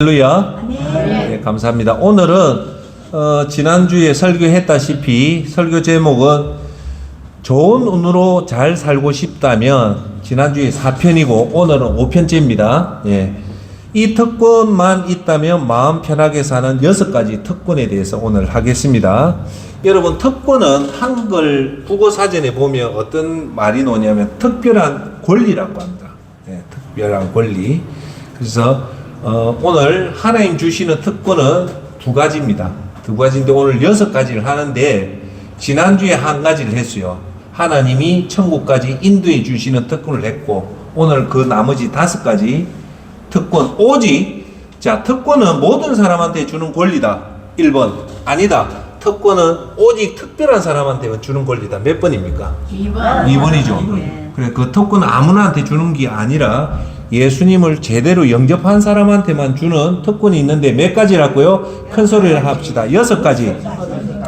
할렐루야. 네, 감사합니다. 오늘은 지난주에 설교했다시피 설교 제목은 좋은 운으로 잘 살고 싶다면 지난주에 4편이고 오늘은 5편째입니다. 예. 이 특권만 있다면 마음 편하게 사는 6가지 특권에 대해서 오늘 하겠습니다. 여러분, 특권은 한글 국어사전에 보면 어떤 말이 나오냐면 특별한 권리라고 합니다. 예, 특별한 권리. 그래서 오늘 하나님 주시는 특권은 2가지입니다. 2가지인데 오늘 6가지를 하는데 지난주에 1가지를 했어요. 하나님이 천국까지 인도해 주시는 특권을 했고 오늘 그 나머지 5가지 특권. 오직 특권은 모든 사람한테 주는 권리다. 1번. 아니다. 특권은 오직 특별한 사람한테만 주는 권리다. 몇 번입니까? 2번이죠. 그래, 그 특권은 아무나한테 주는 게 아니라 예수님을 제대로 영접한 사람한테만 주는 특권이 있는데 몇 가지라고요? 큰 소리를 합시다. 6가지.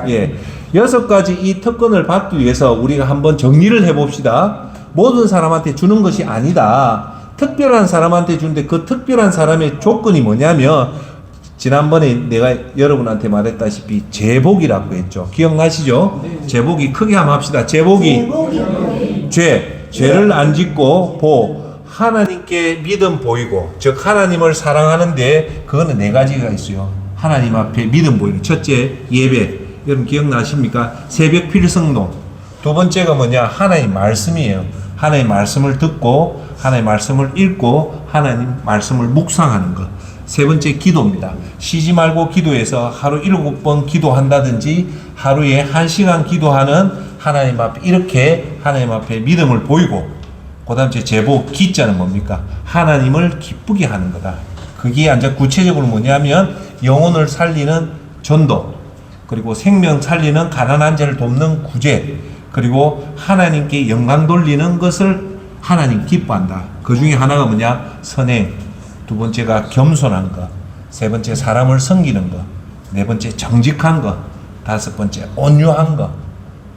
예. 6가지 이 특권을 받기 위해서 우리가 한번 정리를 해봅시다. 모든 사람한테 주는 것이 아니다. 특별한 사람한테 주는데 그 특별한 사람의 조건이 뭐냐면 지난번에 내가 여러분한테 말했다시피 제복이라고 했죠. 기억나시죠? 제복이 크게 한번 합시다. 제복이 죄를 안 짓고 하나님께 믿음 보이고, 즉 하나님을 사랑하는데 그거는 4가지가 있어요. 하나님 앞에 믿음 보이는. 첫째, 예배. 여러분 기억나십니까? 새벽 필성동. 2번째가 뭐냐? 하나님 말씀이에요. 하나님 말씀을 듣고 하나님 말씀을 읽고 하나님 말씀을 묵상하는 것. 3번째, 기도입니다. 쉬지 말고 기도해서 하루 7번 기도한다든지 하루에 1시간 기도하는 하나님 앞에, 이렇게 하나님 앞에 믿음을 보이고, 그 다음 제복, 기자는 뭡니까? 하나님을 기쁘게 하는 거다. 그게 이제 구체적으로 뭐냐면 영혼을 살리는 전도, 그리고 생명 살리는 가난한 자를 돕는 구제, 그리고 하나님께 영광 돌리는 것을 하나님 기뻐한다. 그 중에 하나가 뭐냐? 선행. 2번째가 겸손한 것. 3번째 사람을 섬기는 것. 4번째 정직한 것. 5번째 온유한 것.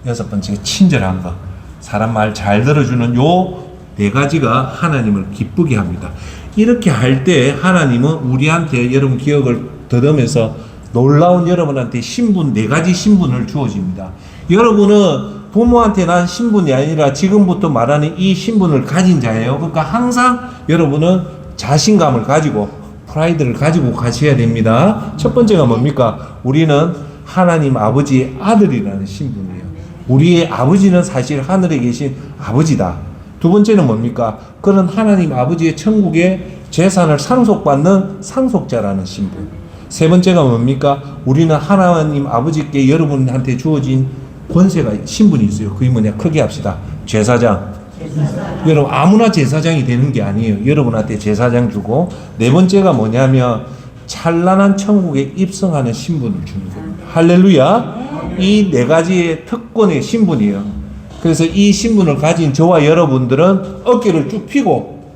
6번째 친절한 것. 사람 말 잘 들어주는 요 4가지가 하나님을 기쁘게 합니다. 이렇게 할 때 하나님은 우리한테, 여러분 기억을 더듬으면서 놀라운 여러분한테 신분, 4가지 신분을 주어집니다. 여러분은 부모한테 난 신분이 아니라 지금부터 말하는 이 신분을 가진 자예요. 그러니까 항상 여러분은 자신감을 가지고 프라이드를 가지고 가셔야 됩니다. 첫 번째가 뭡니까? 우리는 하나님 아버지의 아들이라는 신분이에요. 우리의 아버지는 사실 하늘에 계신 아버지다. 2번째는 뭡니까? 그는 하나님 아버지의 천국의 재산을 상속받는 상속자라는 신분. 3번째가 뭡니까? 우리는 하나님 아버지께 여러분한테 주어진 권세가, 신분이 있어요. 그게 뭐냐? 크게 합시다. 제사장. 여러분 아무나 제사장이 되는 게 아니에요. 여러분한테 제사장 주고. 4번째가 뭐냐면 찬란한 천국에 입성하는 신분을 주는 겁니다. 할렐루야. 이 4가지의 특권의 신분이에요. 그래서 이 신분을 가진 저와 여러분들은 어깨를 쭉 펴고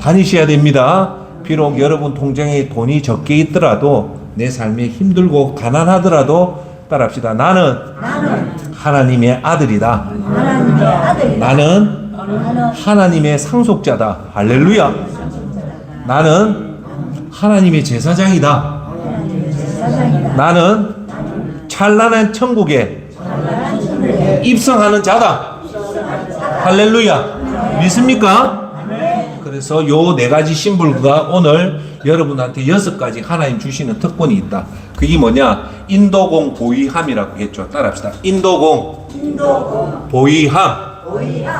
다니셔야 됩니다. 비록 여러분 통장에 돈이 적게 있더라도, 내 삶이 힘들고 가난하더라도 따라합시다. 나는 하나님의 아들이다. 나는 하나님의 상속자다. 할렐루야. 나는 하나님의 제사장이다. 나는 찬란한 천국에 입성하는 자다. 할렐루야. 믿습니까? 그래서 요 4가지 신분과 오늘 여러분한테 6가지 하나님 주시는 특권이 있다. 그게 뭐냐? 인도공 보위함이라고 했죠. 따라합시다. 인도공 보위함.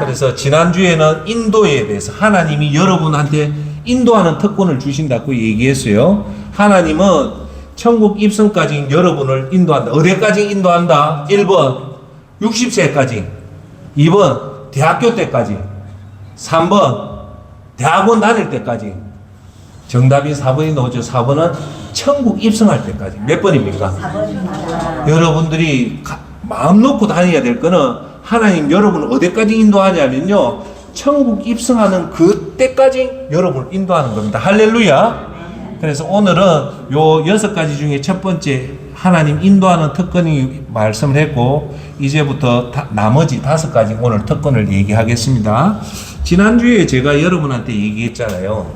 그래서 지난주에는 인도에 대해서 하나님이 여러분한테 인도하는 특권을 주신다고 얘기했어요. 하나님은 천국 입성까지 여러분을 인도한다. 어디까지 인도한다? 1번 60세까지, 2번 대학교 때까지, 3번 대학원 다닐 때까지. 정답이 4번이 나오죠. 4번은 천국 입성할 때까지. 몇 번입니까? 4번입니다. 여러분들이 마음 놓고 다녀야 될 거는 하나님 여러분을 어디까지 인도하냐면요, 천국 입성하는 그때까지 여러분을 인도하는 겁니다. 할렐루야. 그래서 오늘은 요 6가지 중에 첫 번째 하나님 인도하는 특권이 말씀을 했고, 이제부터 나머지 5가지 오늘 특권을 얘기하겠습니다. 지난주에 제가 여러분한테 얘기했잖아요.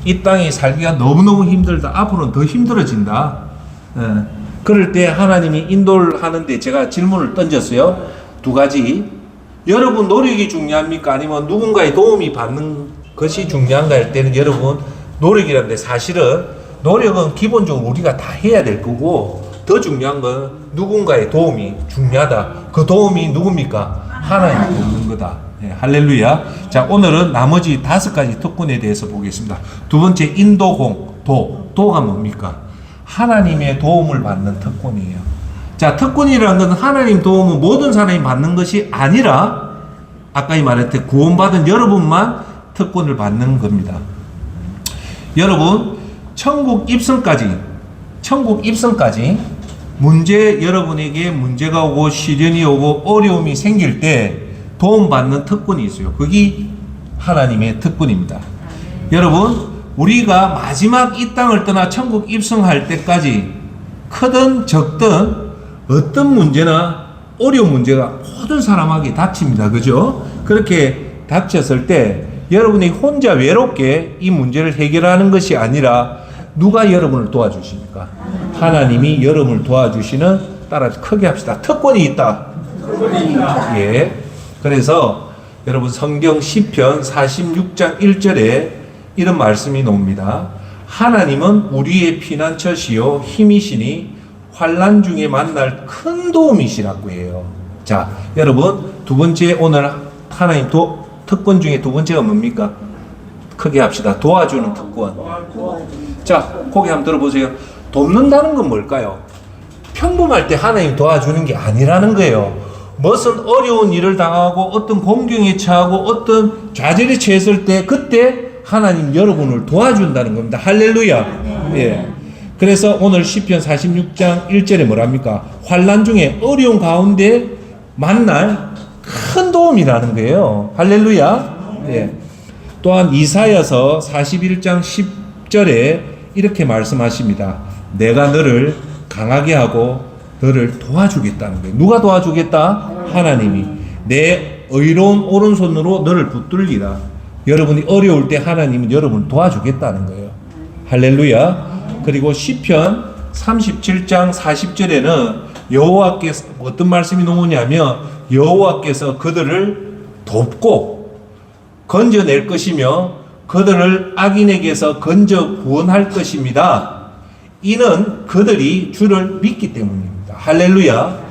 이 땅에 살기가 너무너무 힘들다. 앞으로는 더 힘들어진다. 그럴 때 하나님이 인도를 하는데 제가 질문을 던졌어요. 두 가지. 여러분 노력이 중요합니까? 아니면 누군가의 도움이 받는 것이 중요한가 할 때는 여러분 노력이라는데 사실은 노력은 기본적으로 우리가 다 해야 될 거고 더 중요한 건 누군가의 도움이 중요하다. 그 도움이 누굽니까? 하나님이 돕는 거다. 네, 할렐루야. 자, 오늘은 나머지 5가지 특권에 대해서 보겠습니다. 두 번째, 인도공, 도가 뭡니까? 하나님의 도움을 받는 특권이에요. 자, 특권이라는 건 하나님 도움은 모든 사람이 받는 것이 아니라 아까 말했듯이 구원받은 여러분만 특권을 받는 겁니다. 여러분, 천국 입성까지 여러분에게 문제가 오고 시련이 오고 어려움이 생길 때 도움받는 특권이 있어요. 그게 하나님의 특권입니다. 여러분, 우리가 마지막 이 땅을 떠나 천국 입성할 때까지 크든 적든 어떤 문제나 어려운 문제가 모든 사람에게 닥칩니다. 그죠? 그렇게 닥쳤을 때 여러분이 혼자 외롭게 이 문제를 해결하는 것이 아니라 누가 여러분을 도와주십니까? 하나님이 여러분을 도와주시는, 따라 크게 합시다. 특권이 있다. 예. 그래서 여러분 성경 시편 46장 1절에 이런 말씀이 나옵니다. 하나님은 우리의 피난처시요 힘이시니 환난 중에 만날 큰 도움이시라고 해요. 자, 여러분 두 번째 오늘 하나님 특권 중에 두 번째가 뭡니까? 크게 합시다. 도와주는 특권. 자, 거기 한번 들어보세요. 돕는다는 건 뭘까요? 평범할 때 하나님 도와주는 게 아니라는 거예요. 무슨 어려운 일을 당하고 어떤 공경에 처하고 어떤 좌절에 처했을 때 그때 하나님 여러분을 도와준다는 겁니다. 할렐루야. 예. 그래서 오늘 시편 46장 1절에 뭐랍니까? 환난 중에 어려운 가운데 만날 큰 도움이라는 거예요. 할렐루야. 예. 또한 이사야서 41장 10절에 이렇게 말씀하십니다. 내가 너를 강하게 하고 너를 도와주겠다는 거예요. 누가 도와주겠다? 하나님이. 내 의로운 오른손으로 너를 붙들리라. 여러분이 어려울 때 하나님은 여러분을 도와주겠다는 거예요. 할렐루야. 그리고 시편 37장 40절에는 여호와께서 어떤 말씀이 나오냐면 여호와께서 그들을 돕고 건져낼 것이며 그들을 악인에게서 건져 구원할 것입니다. 이는 그들이 주를 믿기 때문입니다. 할렐루야.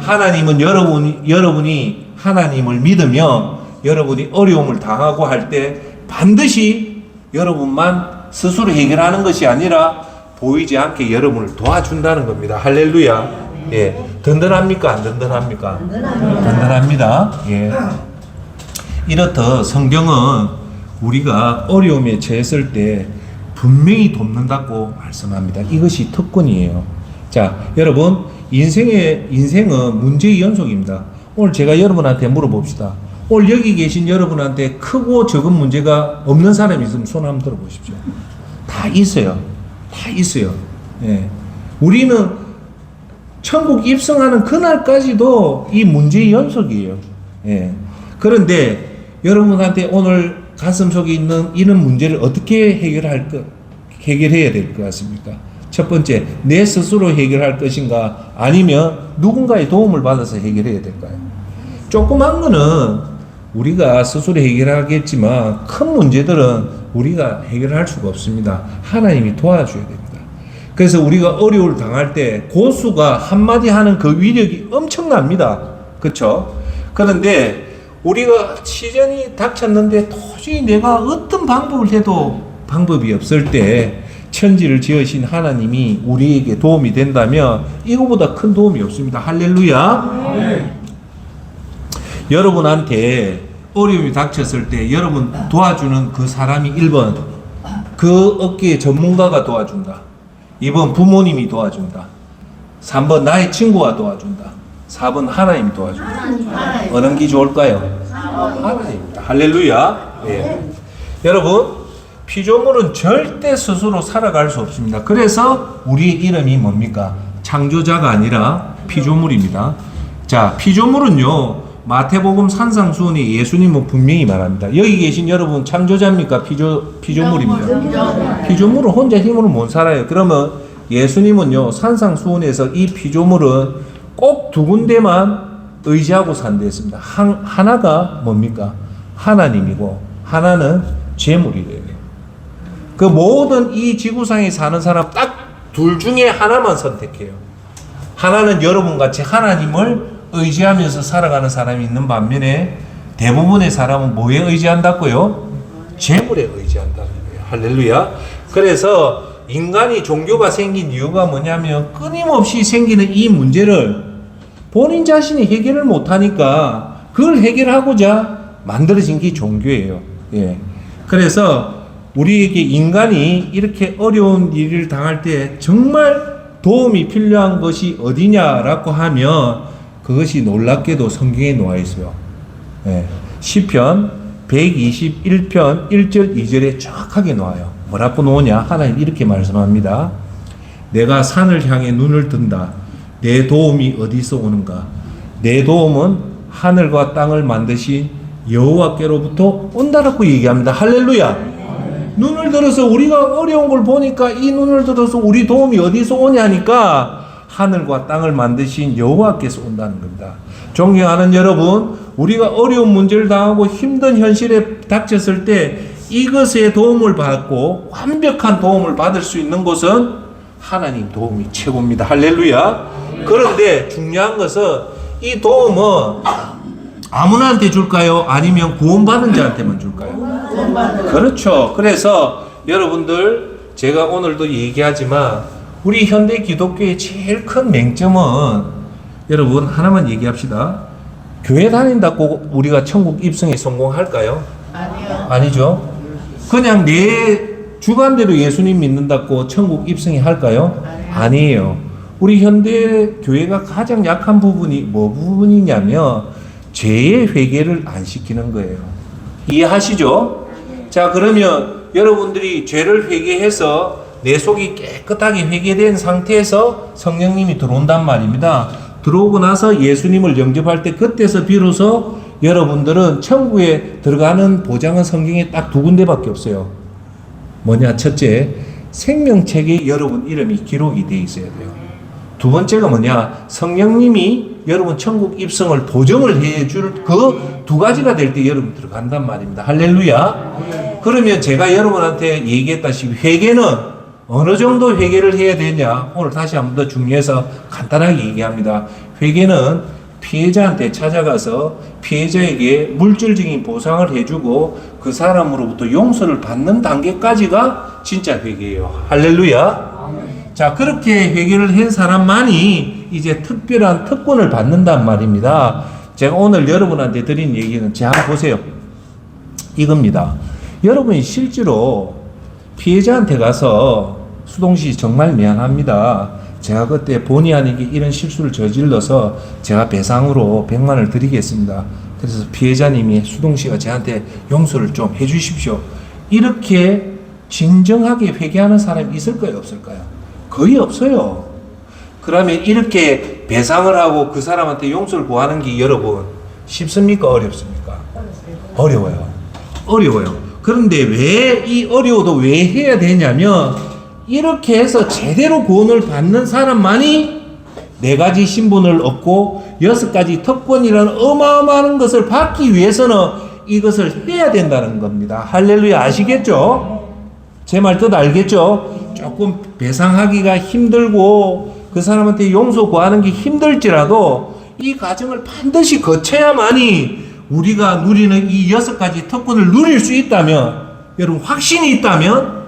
하나님은 여러분이 하나님을 믿으며 여러분이 어려움을 당하고 할 때 반드시 여러분만 스스로 해결하는 것이 아니라 보이지 않게 여러분을 도와준다는 겁니다. 할렐루야. 예. 든든합니까? 안 든든합니까? 든든합니다. 예. 이렇듯 성경은 우리가 어려움에 처했을 때 분명히 돕는다고 말씀합니다. 이것이 특권이에요. 자, 여러분, 인생은 문제의 연속입니다. 오늘 제가 여러분한테 물어봅시다. 오늘 여기 계신 여러분한테 크고 적은 문제가 없는 사람이 있으면 손 한번 들어보십시오. 다 있어요. 다 있어요. 예. 우리는 천국 입성하는 그날까지도 이 문제의 연속이에요. 예. 그런데 여러분한테 오늘 가슴속에 있는 이런 문제를 어떻게 해결해야 될 것 같습니까? 첫 번째, 내 스스로 해결할 것인가? 아니면 누군가의 도움을 받아서 해결해야 될까요? 조그만 거는 우리가 스스로 해결하겠지만 큰 문제들은 우리가 해결할 수가 없습니다. 하나님이 도와줘야 됩니다. 그래서 우리가 어려움을 당할 때 고수가 한마디 하는 그 위력이 엄청납니다. 그렇죠? 그런데 우리가 시련이 닥쳤는데 도저히 내가 어떤 방법을 해도 방법이 없을 때 천지를 지으신 하나님이 우리에게 도움이 된다면 이거보다 큰 도움이 없습니다. 할렐루야. 네. 여러분한테 어려움이 닥쳤을 때 여러분 도와주는 그 사람이 1번 그 업계의 전문가가 도와준다. 2번 부모님이 도와준다. 3번 나의 친구가 도와준다. 4번 하나님이 도와준다. 어느 게 좋을까요? 하나님입니다. 할렐루야. 예. 여러분, 피조물은 절대 스스로 살아갈 수 없습니다. 그래서 우리의 이름이 뭡니까? 창조자가 아니라 피조물입니다. 자, 피조물은요, 마태복음 산상수훈이 예수님은 분명히 말합니다. 여기 계신 여러분 창조자입니까? 피조물입니까? 피조물은 혼자 힘으로 못 살아요. 그러면 예수님은요, 산상수훈에서 이 피조물은 꼭 두 군데만 의지하고 산다 했습니다. 하나가 뭡니까? 하나님이고 하나는 재물이래요. 그 모든 이 지구상에 사는 사람 딱 둘 중에 하나만 선택해요. 하나는 여러분같이 하나님을 의지하면서 살아가는 사람이 있는 반면에 대부분의 사람은 뭐에 의지한다고요? 재물에 의지한다는 거예요. 할렐루야. 그래서 인간이 종교가 생긴 이유가 뭐냐면 끊임없이 생기는 이 문제를 본인 자신이 해결을 못하니까 그걸 해결하고자 만들어진 게 종교예요. 예. 그래서 우리에게 인간이 이렇게 어려운 일을 당할 때 정말 도움이 필요한 것이 어디냐라고 하면 그것이 놀랍게도 성경에 놓아 있어요. 예. 시편 121편 1절 2절에 정확하게 놓아요. 뭐라고 놓으냐? 하나님 이렇게 말씀합니다. 내가 산을 향해 눈을 든다. 내 도움이 어디서 오는가? 내 도움은 하늘과 땅을 만드신 여호와께로부터 온다라고 얘기합니다. 할렐루야. 눈을 들어서 우리가 어려운 걸 보니까 이 눈을 들어서 우리 도움이 어디서 오냐니까 하늘과 땅을 만드신 여호와께서 온다는 겁니다. 존경하는 여러분, 우리가 어려운 문제를 당하고 힘든 현실에 닥쳤을 때 이것의 도움을 받고 완벽한 도움을 받을 수 있는 곳은 하나님 도움이 최고입니다. 할렐루야. 그런데 중요한 것은 이 도움은 아무나한테 줄까요? 아니면 구원받은 자한테만 줄까요? 그렇죠. 그래서 여러분들 제가 오늘도 얘기하지만 우리 현대 기독교의 제일 큰 맹점은 여러분 하나만 얘기합시다. 교회 다닌다고 우리가 천국 입성에 성공할까요? 아니요. 아니죠. 그냥 내 주관대로 예수님 믿는다고 천국 입성이 할까요? 아니에요. 우리 현대 교회가 가장 약한 부분이 뭐 부분이냐면 죄의 회개를 안 시키는 거예요. 이해하시죠? 자, 그러면 여러분들이 죄를 회개해서 내 속이 깨끗하게 회개된 상태에서 성령님이 들어온단 말입니다. 들어오고 나서 예수님을 영접할 때 그때서 비로소 여러분들은 천국에 들어가는 보장은 성경에 딱 두 군데밖에 없어요. 뭐냐? 첫째, 생명책에 여러분 이름이 기록이 돼 있어야 돼요. 두 번째가 뭐냐? 성령님이 여러분 천국 입성을 보증을 해줄 그 두 가지가 될 때 여러분 들어간단 말입니다. 할렐루야. 그러면 제가 여러분한테 얘기했다시피 회개는 어느 정도 회개를 해야 되냐? 오늘 다시 한 번 더 중요해서 간단하게 얘기합니다. 회개는 피해자한테 찾아가서 피해자에게 물질적인 보상을 해주고 그 사람으로부터 용서를 받는 단계까지가 진짜 회개예요. 할렐루야. 자, 그렇게 회개를 한 사람만이 이제 특별한 특권을 받는단 말입니다. 제가 오늘 여러분한테 드린 얘기는 자, 한번 보세요. 이겁니다. 여러분이 실제로 피해자한테 가서 수동씨 정말 미안합니다. 제가 그때 본의 아니게 이런 실수를 저질러서 제가 배상으로 100만을 드리겠습니다. 그래서 피해자님이 수동씨가 저한테 용서를 좀 해주십시오. 이렇게 진정하게 회개하는 사람이 있을까요? 없을까요? 거의 없어요. 그러면 이렇게 배상을 하고 그 사람한테 용서를 구하는 게 여러분 쉽습니까? 어렵습니까? 어려워요. 어려워요. 그런데 왜 이 어려워도 왜 해야 되냐면 이렇게 해서 제대로 구원을 받는 사람만이 4가지 신분을 얻고 6가지 특권이라는 어마어마한 것을 받기 위해서는 이것을 해야 된다는 겁니다. 할렐루야. 아시겠죠? 제 말 뜻 알겠죠? 조금 배상하기가 힘들고 그 사람한테 용서 구하는 게 힘들지라도 이 과정을 반드시 거쳐야만이 우리가 누리는 이 6가지 특권을 누릴 수 있다면, 여러분 확신이 있다면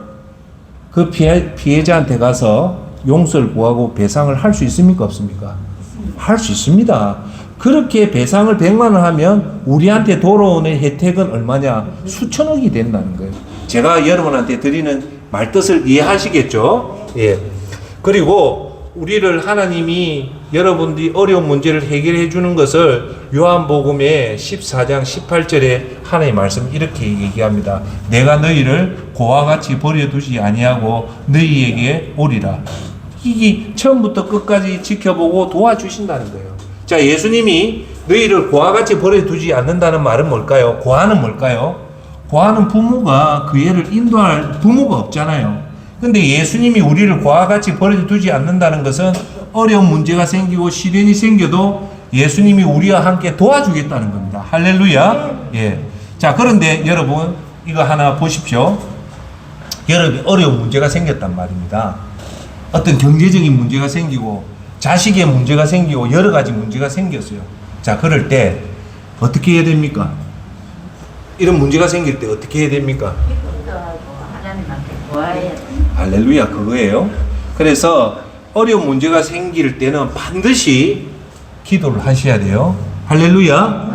그 피해자한테 가서 용서를 구하고 배상을 할 수 있습니까? 없습니까? 할 수 있습니다. 그렇게 배상을 100만 원 하면 우리한테 돌아오는 혜택은 얼마냐? 수천억이 된다는 거예요. 제가 여러분한테 드리는 말뜻을 이해하시겠죠? 예. 그리고 우리를 하나님이 여러분들이 어려운 문제를 해결해 주는 것을 요한복음의 14장 18절에 하나님의 말씀 이렇게 얘기합니다. 내가 너희를 고와 같이 버려두지 아니하고 너희에게 오리라. 이게 처음부터 끝까지 지켜보고 도와주신다는 거예요. 자, 예수님이 너희를 고아 같이 버려두지 않는다는 말은 뭘까요? 고아는 뭘까요? 고아는 부모가 그 애를 인도할 부모가 없잖아요. 근데 예수님이 우리를 고아 같이 버려두지 않는다는 것은 어려운 문제가 생기고 시련이 생겨도 예수님이 우리와 함께 도와주겠다는 겁니다. 할렐루야. 예. 자, 그런데 여러분 이거 하나 보십시오. 여러분 어려운 문제가 생겼단 말입니다. 어떤 경제적인 문제가 생기고 자식의 문제가 생기고 여러 가지 문제가 생겼어요. 자, 그럴 때 어떻게 해야 됩니까? 이런 문제가 생길 때 어떻게 해야 됩니까? 하나님한테 구해야 돼. 할렐루야, 그거예요. 그래서 어려운 문제가 생길 때는 반드시 기도를 하셔야 돼요. 할렐루야.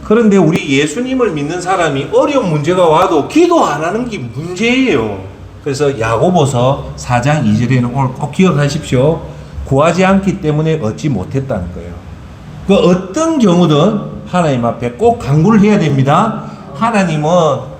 그런데 우리 예수님을 믿는 사람이 어려운 문제가 와도 기도 안 하는 게 문제예요. 그래서 야고보서 4장 2절에는 오늘 꼭 기억하십시오. 구하지 않기 때문에 얻지 못했다는 거예요. 그 어떤 경우든 하나님 앞에 꼭 간구를 해야 됩니다. 하나님은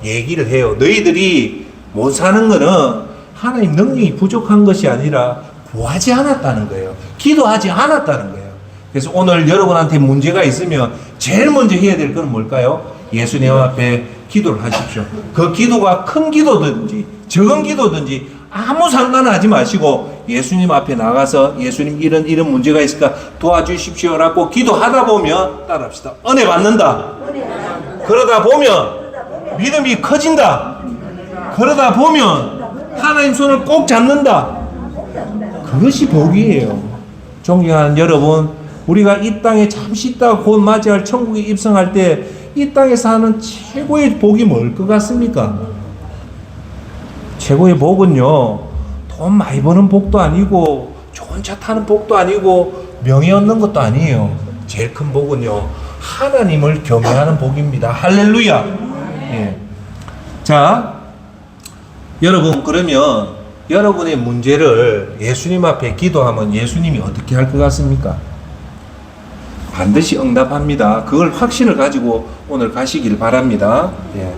얘기를 해요. 너희들이 못 사는 거는 하나님 능력이 부족한 것이 아니라 구하지 않았다는 거예요. 기도하지 않았다는 거예요. 그래서 오늘 여러분한테 문제가 있으면 제일 먼저 해야 될 건 뭘까요? 예수님 앞에 기도를 하십시오. 그 기도가 큰 기도든지 적은 기도든지 아무 상관하지 마시고 예수님 앞에 나가서 예수님 이런 문제가 있을까 도와주십시오라고 기도하다 보면 따라합시다. 은혜 받는다. 그러다 보면 믿음이 커진다. 그러다 보면 하나님 손을 꼭 잡는다. 그것이 복이에요. 존경하는 여러분, 우리가 이 땅에 잠시 있다가 곧 맞이할 천국에 입성할 때 이 땅에서 하는 최고의 복이 뭘 것 같습니까? 최고의 복은요, 돈 많이 버는 복도 아니고 좋은 차 타는 복도 아니고 명예 얻는 것도 아니에요. 제일 큰 복은요, 하나님을 경외하는 복입니다. 할렐루야. 예. 자, 여러분, 그러면 여러분의 문제를 예수님 앞에 기도하면 예수님이 어떻게 할 것 같습니까? 반드시 응답합니다. 그걸 확신을 가지고 오늘 가시길 바랍니다. 예.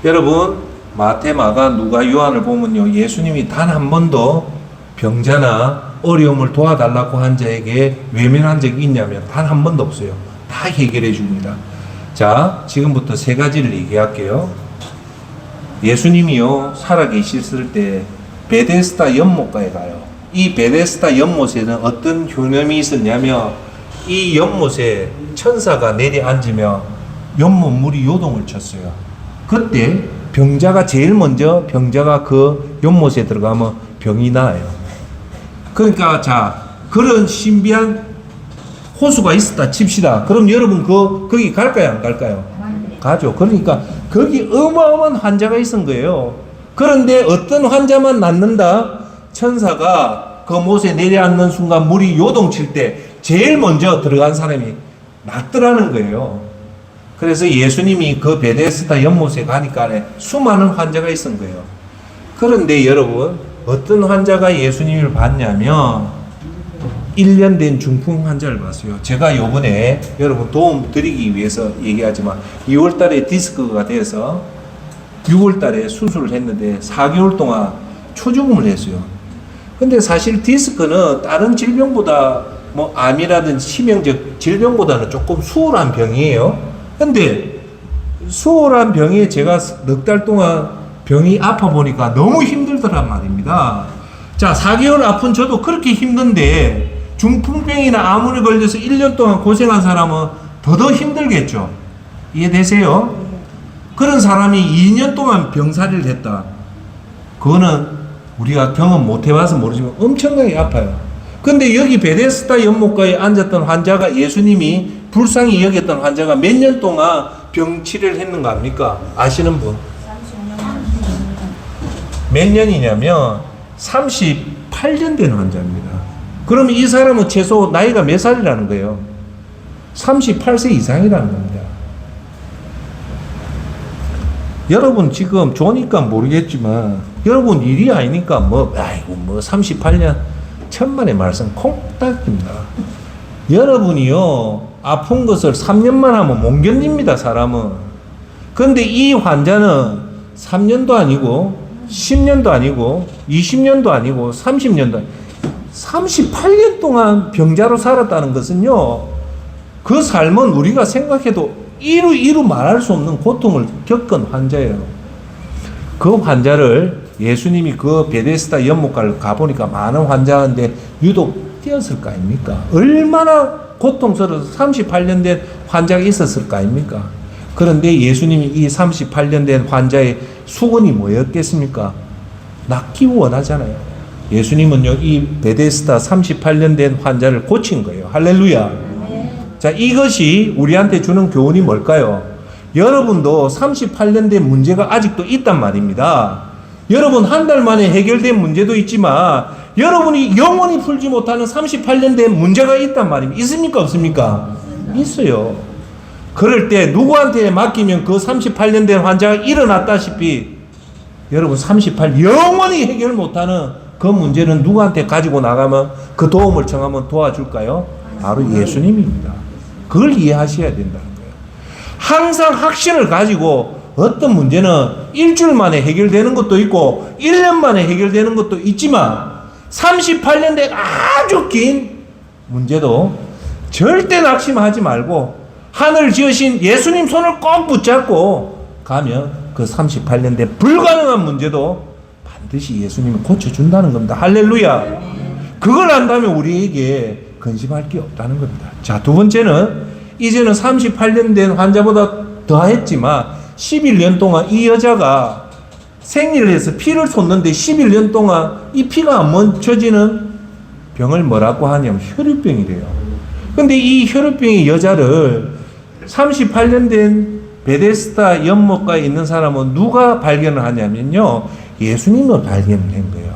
여러분, 마태, 마가, 누가, 요한을 보면요, 예수님이 단 한 번도 병자나 어려움을 도와달라고 한 자에게 외면한 적이 있냐면 단 한 번도 없어요. 다 해결해 줍니다. 자, 지금부터 세 가지를 얘기할게요. 예수님이요, 살아계셨을 때 베데스다 연못가에 가요. 이 베데스다 연못에는 어떤 효능이 있었냐면 이 연못에 천사가 내려앉으며 연못 물이 요동을 쳤어요. 그때 병자가 제일 먼저 병자가 그 연못에 들어가면 병이 나아요. 그러니까 자, 그런 신비한 호수가 있었다 칩시다. 그럼 여러분 거기 갈까요, 안 갈까요? 가죠. 그러니까 거기 어마어마한 환자가 있은 거예요. 그런데 어떤 환자만 낫는다? 천사가 그 못에 내려앉는 순간 물이 요동칠 때 제일 먼저 들어간 사람이 낫더라는 거예요. 그래서 예수님이 그 베데스다 연못에 가니까 수많은 환자가 있은 거예요. 그런데 여러분, 어떤 환자가 예수님을 봤냐면 1년 된 중풍 환자를 봤어요. 제가 요번에 여러분 도움 드리기 위해서 얘기하지만 2월 달에 디스크가 돼서 6월 달에 수술을 했는데 4개월 동안 초죽음을 했어요. 근데 사실 디스크는 다른 질병보다 뭐 암이라든지 치명적 질병보다는 조금 수월한 병이에요. 근데 수월한 병에 제가 넉 달 동안 병이 아파 보니까 너무 힘들더란 말입니다. 자, 4개월 아픈 저도 그렇게 힘든데 중풍병이나 암에 걸려서 1년 동안 고생한 사람은 더 힘들겠죠. 이해되세요? 그런 사람이 2년 동안 병살이를 했다. 그거는 우리가 경험 못 해봐서 모르지만 엄청나게 아파요. 근데 여기 베데스다 연못가에 앉았던 환자가 예수님이 불쌍히 여겼던 환자가 몇 년 동안 병치료를 했는가 합니까? 아시는 분? 몇 년이냐면 38년 된 환자입니다. 그러면 이 사람은 최소 나이가 몇 살이라는 거예요? 38세 이상이라는 겁니다. 여러분 지금 좋으니까 모르겠지만 여러분 일이 아니니까 아이고 38년 천만의 말씀 콩딱입니다. 여러분이요 아픈 것을 3년만 하면 못 견딥니다. 사람은. 그런데 이 환자는 3년도 아니고 10년도 아니고 20년도 아니고 30년도 아니고 38년 동안 병자로 살았다는 것은요 그 삶은 우리가 생각해도 이루 말할 수 없는 고통을 겪은 환자예요. 그 환자를 예수님이 그 베데스다 연못가를 가보니까 많은 환자인데 유독 뛰었을 거 아닙니까? 얼마나 고통스러워서 38년 된 환자가 있었을 거 아닙니까? 그런데 예수님이 이 38년 된 환자의 수건이 뭐였겠습니까? 낫기 원하잖아요. 예수님은요, 이 베데스다 38년 된 환자를 고친 거예요. 할렐루야. 자, 이것이 우리한테 주는 교훈이 뭘까요? 여러분도 38년 된 문제가 아직도 있단 말입니다. 여러분 한 달 만에 해결된 문제도 있지만 여러분이 영원히 풀지 못하는 38년 된 문제가 있단 말입니다. 있습니까? 없습니까? 있어요. 그럴 때 누구한테 맡기면 그 38년 된 환자가 일어났다시피 여러분 38 영원히 해결 못하는 그 문제는 누구한테 가지고 나가면 그 도움을 청하면 도와줄까요? 바로 예수님입니다. 그걸 이해하셔야 된다는 거예요. 항상 확신을 가지고 어떤 문제는 일주일 만에 해결되는 것도 있고 1년 만에 해결되는 것도 있지만 38년 된 아주 긴 문제도 절대 낙심하지 말고 하늘 지으신 예수님 손을 꼭 붙잡고 가면 그 38년 된 불가능한 문제도 반드시 예수님이 고쳐준다는 겁니다. 할렐루야. 그걸 안다면 우리에게 근심할 게 없다는 겁니다. 자, 두 번째는 이제는 38년 된 환자보다 더했지만 11년 동안 이 여자가 생리를 해서 피를 솟는데 11년 동안 이 피가 안 멈춰지는 병을 뭐라고 하냐면 혈유병이래요. 근데 이 혈유병의 여자를 38년 된 베데스다 연못가에 있는 사람은 누가 발견을 하냐면요, 예수님을 발견한 거예요.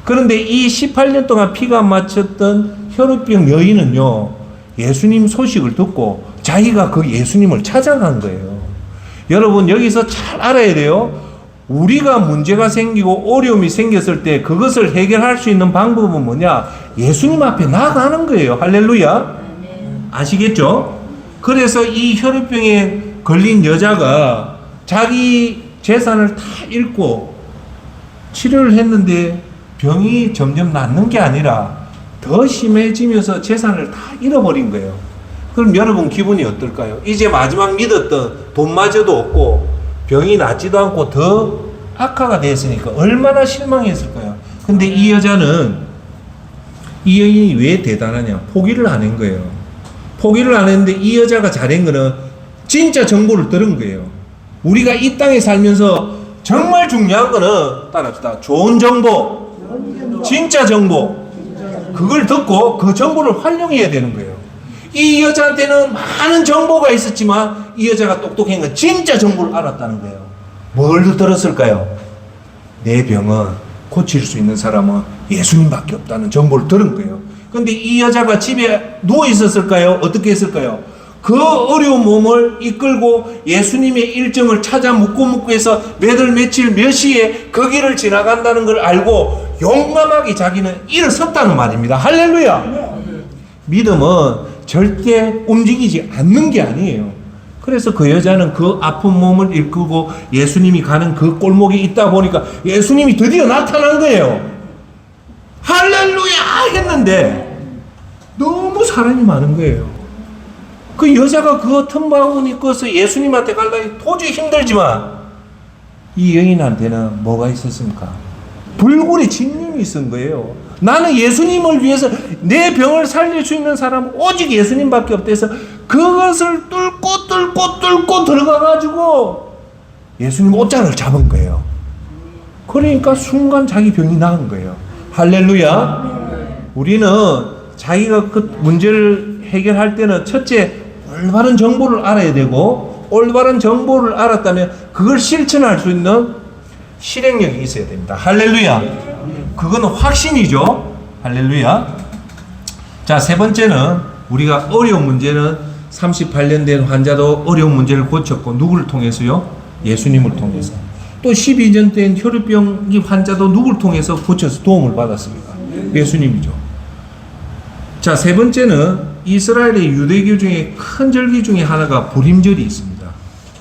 그런데 이 18년 동안 피가 안 맞췄던 혈우병 여인은요, 예수님 소식을 듣고 자기가 그 예수님을 찾아간 거예요. 여러분 여기서 잘 알아야 돼요. 우리가 문제가 생기고 어려움이 생겼을 때 그것을 해결할 수 있는 방법은 뭐냐? 예수님 앞에 나가는 거예요. 할렐루야. 아시겠죠? 그래서 이 혈우병에 걸린 여자가 자기 재산을 다 잃고 치료를 했는데 병이 점점 낫는 게 아니라 더 심해지면서 재산을 다 잃어버린 거예요. 그럼 여러분 기분이 어떨까요? 이제 마지막 믿었던 돈마저도 없고 병이 낫지도 않고 더 악화가 됐으니까 얼마나 실망했을까요? 근데 이 여자는, 이 여인이 왜 대단하냐? 포기를 안 한 거예요. 포기를 안 했는데 이 여자가 잘한 거는 진짜 정보를 들은 거예요. 우리가 이 땅에 살면서 정말 중요한 거는 따라합시다. 좋은 정보, 진짜 정보, 그걸 듣고 그 정보를 활용해야 되는 거예요. 이 여자한테는 많은 정보가 있었지만 이 여자가 똑똑한 건 진짜 정보를 알았다는 거예요. 뭘 들었을까요? 내 병은 고칠 수 있는 사람은 예수님밖에 없다는 정보를 들은 거예요. 근데 이 여자가 집에 누워 있었을까요? 어떻게 했을까요? 그 어려운 몸을 이끌고 예수님의 일정을 찾아 묻고 해서 몇 월 며칠 몇 시에 그 길을 지나간다는 걸 알고 용감하게 자기는 일어섰다는 말입니다. 할렐루야. 믿음은 절대 움직이지 않는 게 아니에요. 그래서 그 여자는 그 아픈 몸을 이끌고 예수님이 가는 그 골목에 있다 보니까 예수님이 드디어 나타난 거예요. 할렐루야 했는데 너무 사람이 많은 거예요. 그 여자가 그 틈바구니 꺼서 예수님한테 가려니 도저히 힘들지만 이 여인한테는 뭐가 있었습니까? 불굴의 진림이 있은 거예요. 나는 예수님을 위해서 내 병을 살릴 수 있는 사람은 오직 예수님밖에 없대서 그것을 뚫고 들어가가지고 예수님 옷장을 잡은 거예요. 그러니까 순간 자기 병이 나은 거예요. 할렐루야. 우리는 자기가 그 문제를 해결할 때는 첫째 올바른 정보를 알아야 되고 올바른 정보를 알았다면 그걸 실천할 수 있는 실행력이 있어야 됩니다. 할렐루야. 그거는 확신이죠. 할렐루야. 자, 세 번째는 우리가 어려운 문제는 38년 된 환자도 어려운 문제를 고쳤고 누구를 통해서요? 예수님을 통해서. 또 12년 된 혈우병 환자도 누구를 통해서 고쳐서 도움을 받았습니까? 예수님이죠. 자, 세 번째는 이스라엘의 유대교 중에 큰 절기 중에 하나가 부림절이 있습니다.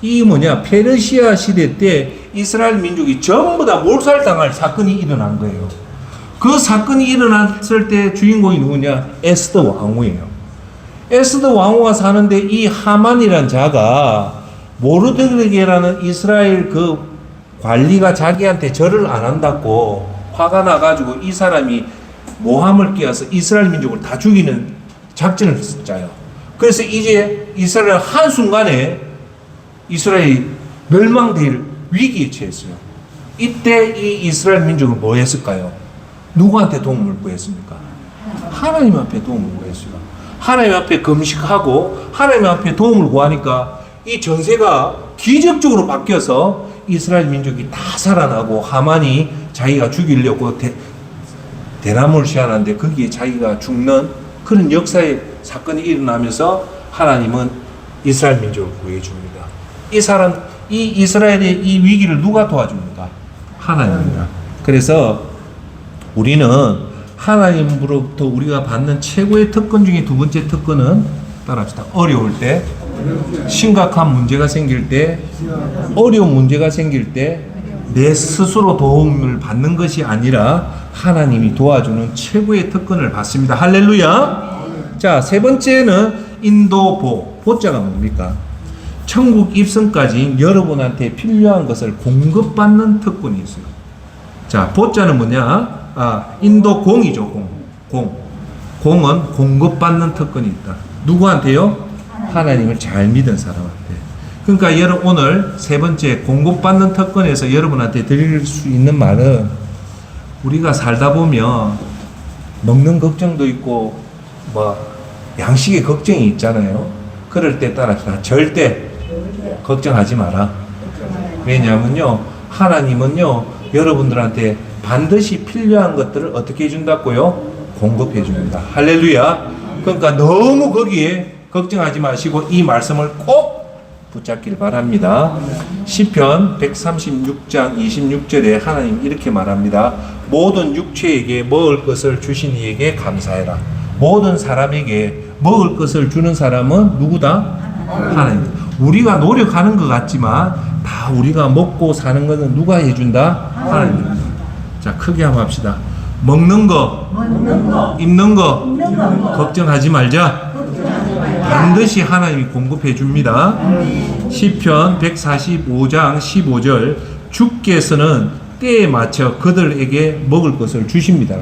이 뭐냐? 페르시아 시대 때 이스라엘 민족이 전부 다 몰살당할 사건이 일어난 거예요. 그 사건이 일어났을 때 주인공이 누구냐? 에스더 왕후예요. 에스더 왕후가 사는데 이 하만이란 자가 모르드게라는 이스라엘 그 관리가 자기한테 절을 안 한다고 화가 나가지고 이 사람이 모함을 끼워서 이스라엘 민족을 다 죽이는 작전을 짜요. 그래서 이제 이스라엘 한순간에 이스라엘이 멸망될 위기에 처했어요. 이때 이 이스라엘 민족은 뭐 했을까요? 누구한테 도움을 구했습니까? 하나님 앞에 도움을 구했어요. 하나님 앞에 금식하고 하나님 앞에 도움을 구하니까 이 전세가 기적적으로 바뀌어서 이스라엘 민족이 다 살아나고 하만이 자기가 죽이려고 대나무를 씌워놨는데 거기에 자기가 죽는 그런 역사의 사건이 일어나면서 하나님은 이스라엘 민족을 구해줍니다. 이 이스라엘의 이 위기를 누가 도와줍니까? 하나님입니다. 그래서 우리는 하나님으로부터 우리가 받는 최고의 특권 중에 두 번째 특권은 따라합시다. 어려울 때, 심각한 문제가 생길 때, 어려운 문제가 생길 때 내 스스로 도움을 받는 것이 아니라 하나님이 도와주는 최고의 특권을 받습니다. 할렐루야. 자, 세 번째는 인도보. 보자가 뭡니까? 천국 입성까지 여러분한테 필요한 것을 공급받는 특권이 있어요. 자, 보자는 뭐냐? 인도공이죠. 공은 공급받는 특권이 있다. 누구한테요? 하나님을 잘 믿은 사람한테. 그러니까 여러분 오늘 세 번째 공급받는 특권에서 여러분한테 드릴 수 있는 말은 우리가 살다 보면 먹는 걱정도 있고 뭐 양식의 걱정이 있잖아요. 그럴 때 따라서 절대 걱정하지 마라. 왜냐하면요, 하나님은요 여러분들한테 반드시 필요한 것들을 어떻게 해준다고요? 공급해 줍니다. 할렐루야. 그러니까 너무 거기에 걱정하지 마시고 이 말씀을 꼭 붙잡길 바랍니다. 시편 136장 26절에 하나님 이렇게 말합니다. 모든 육체에게 먹을 것을 주신 이에게 감사해라. 모든 사람에게 먹을 것을 주는 사람은 누구다? 하나님. 우리가 노력하는 것 같지만 다 우리가 먹고 사는 것은 누가 해준다? 하나님. 자, 크게 한번 합시다. 먹는 거, 입는 거, 걱정하지 말자. 반드시 하나님이 공급해 줍니다. 시편 145장 15절 주께서는 때에 맞춰 그들에게 먹을 것을 주십니다.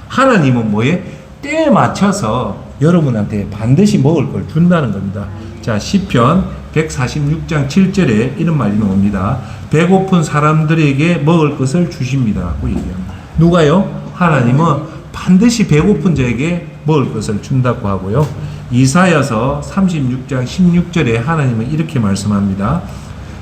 하나님은 뭐에? 때에 맞춰서 여러분한테 반드시 먹을 걸 준다는 겁니다. 자, 시편 146장 7절에 이런 말이 나옵니다. 배고픈 사람들에게 먹을 것을 주십니다. 라고 얘기합니다. 누가요? 하나님은 반드시 배고픈 자에게 먹을 것을 준다고 하고요. 이사야서 36장 16절에 하나님은 이렇게 말씀합니다.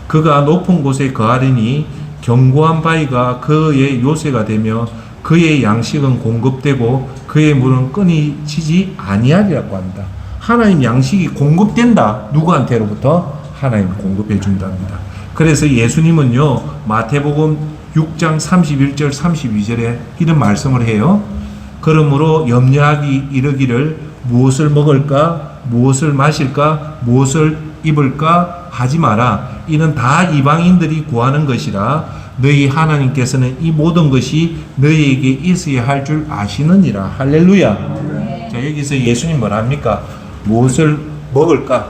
그가 높은 곳에 거하리니 견고한 바위가 그의 요새가 되며 그의 양식은 공급되고 그의 물은 끊이지지 아니하리라고 합니다. 하나님 양식이 공급된다. 누구한테로부터? 하나님 공급해 준답니다. 그래서 예수님은요 마태복음 6장 31절 32절에 이런 말씀을 해요. 그러므로 염려하기 이르기를 무엇을 먹을까, 무엇을 마실까, 무엇을 입을까 하지 마라. 이는 다 이방인들이 구하는 것이라. 너희 하나님께서는 이 모든 것이 너희에게 있어야 할 줄 아시느니라. 할렐루야. 자, 여기서 예수님 뭐라 합니까? 무엇을 먹을까,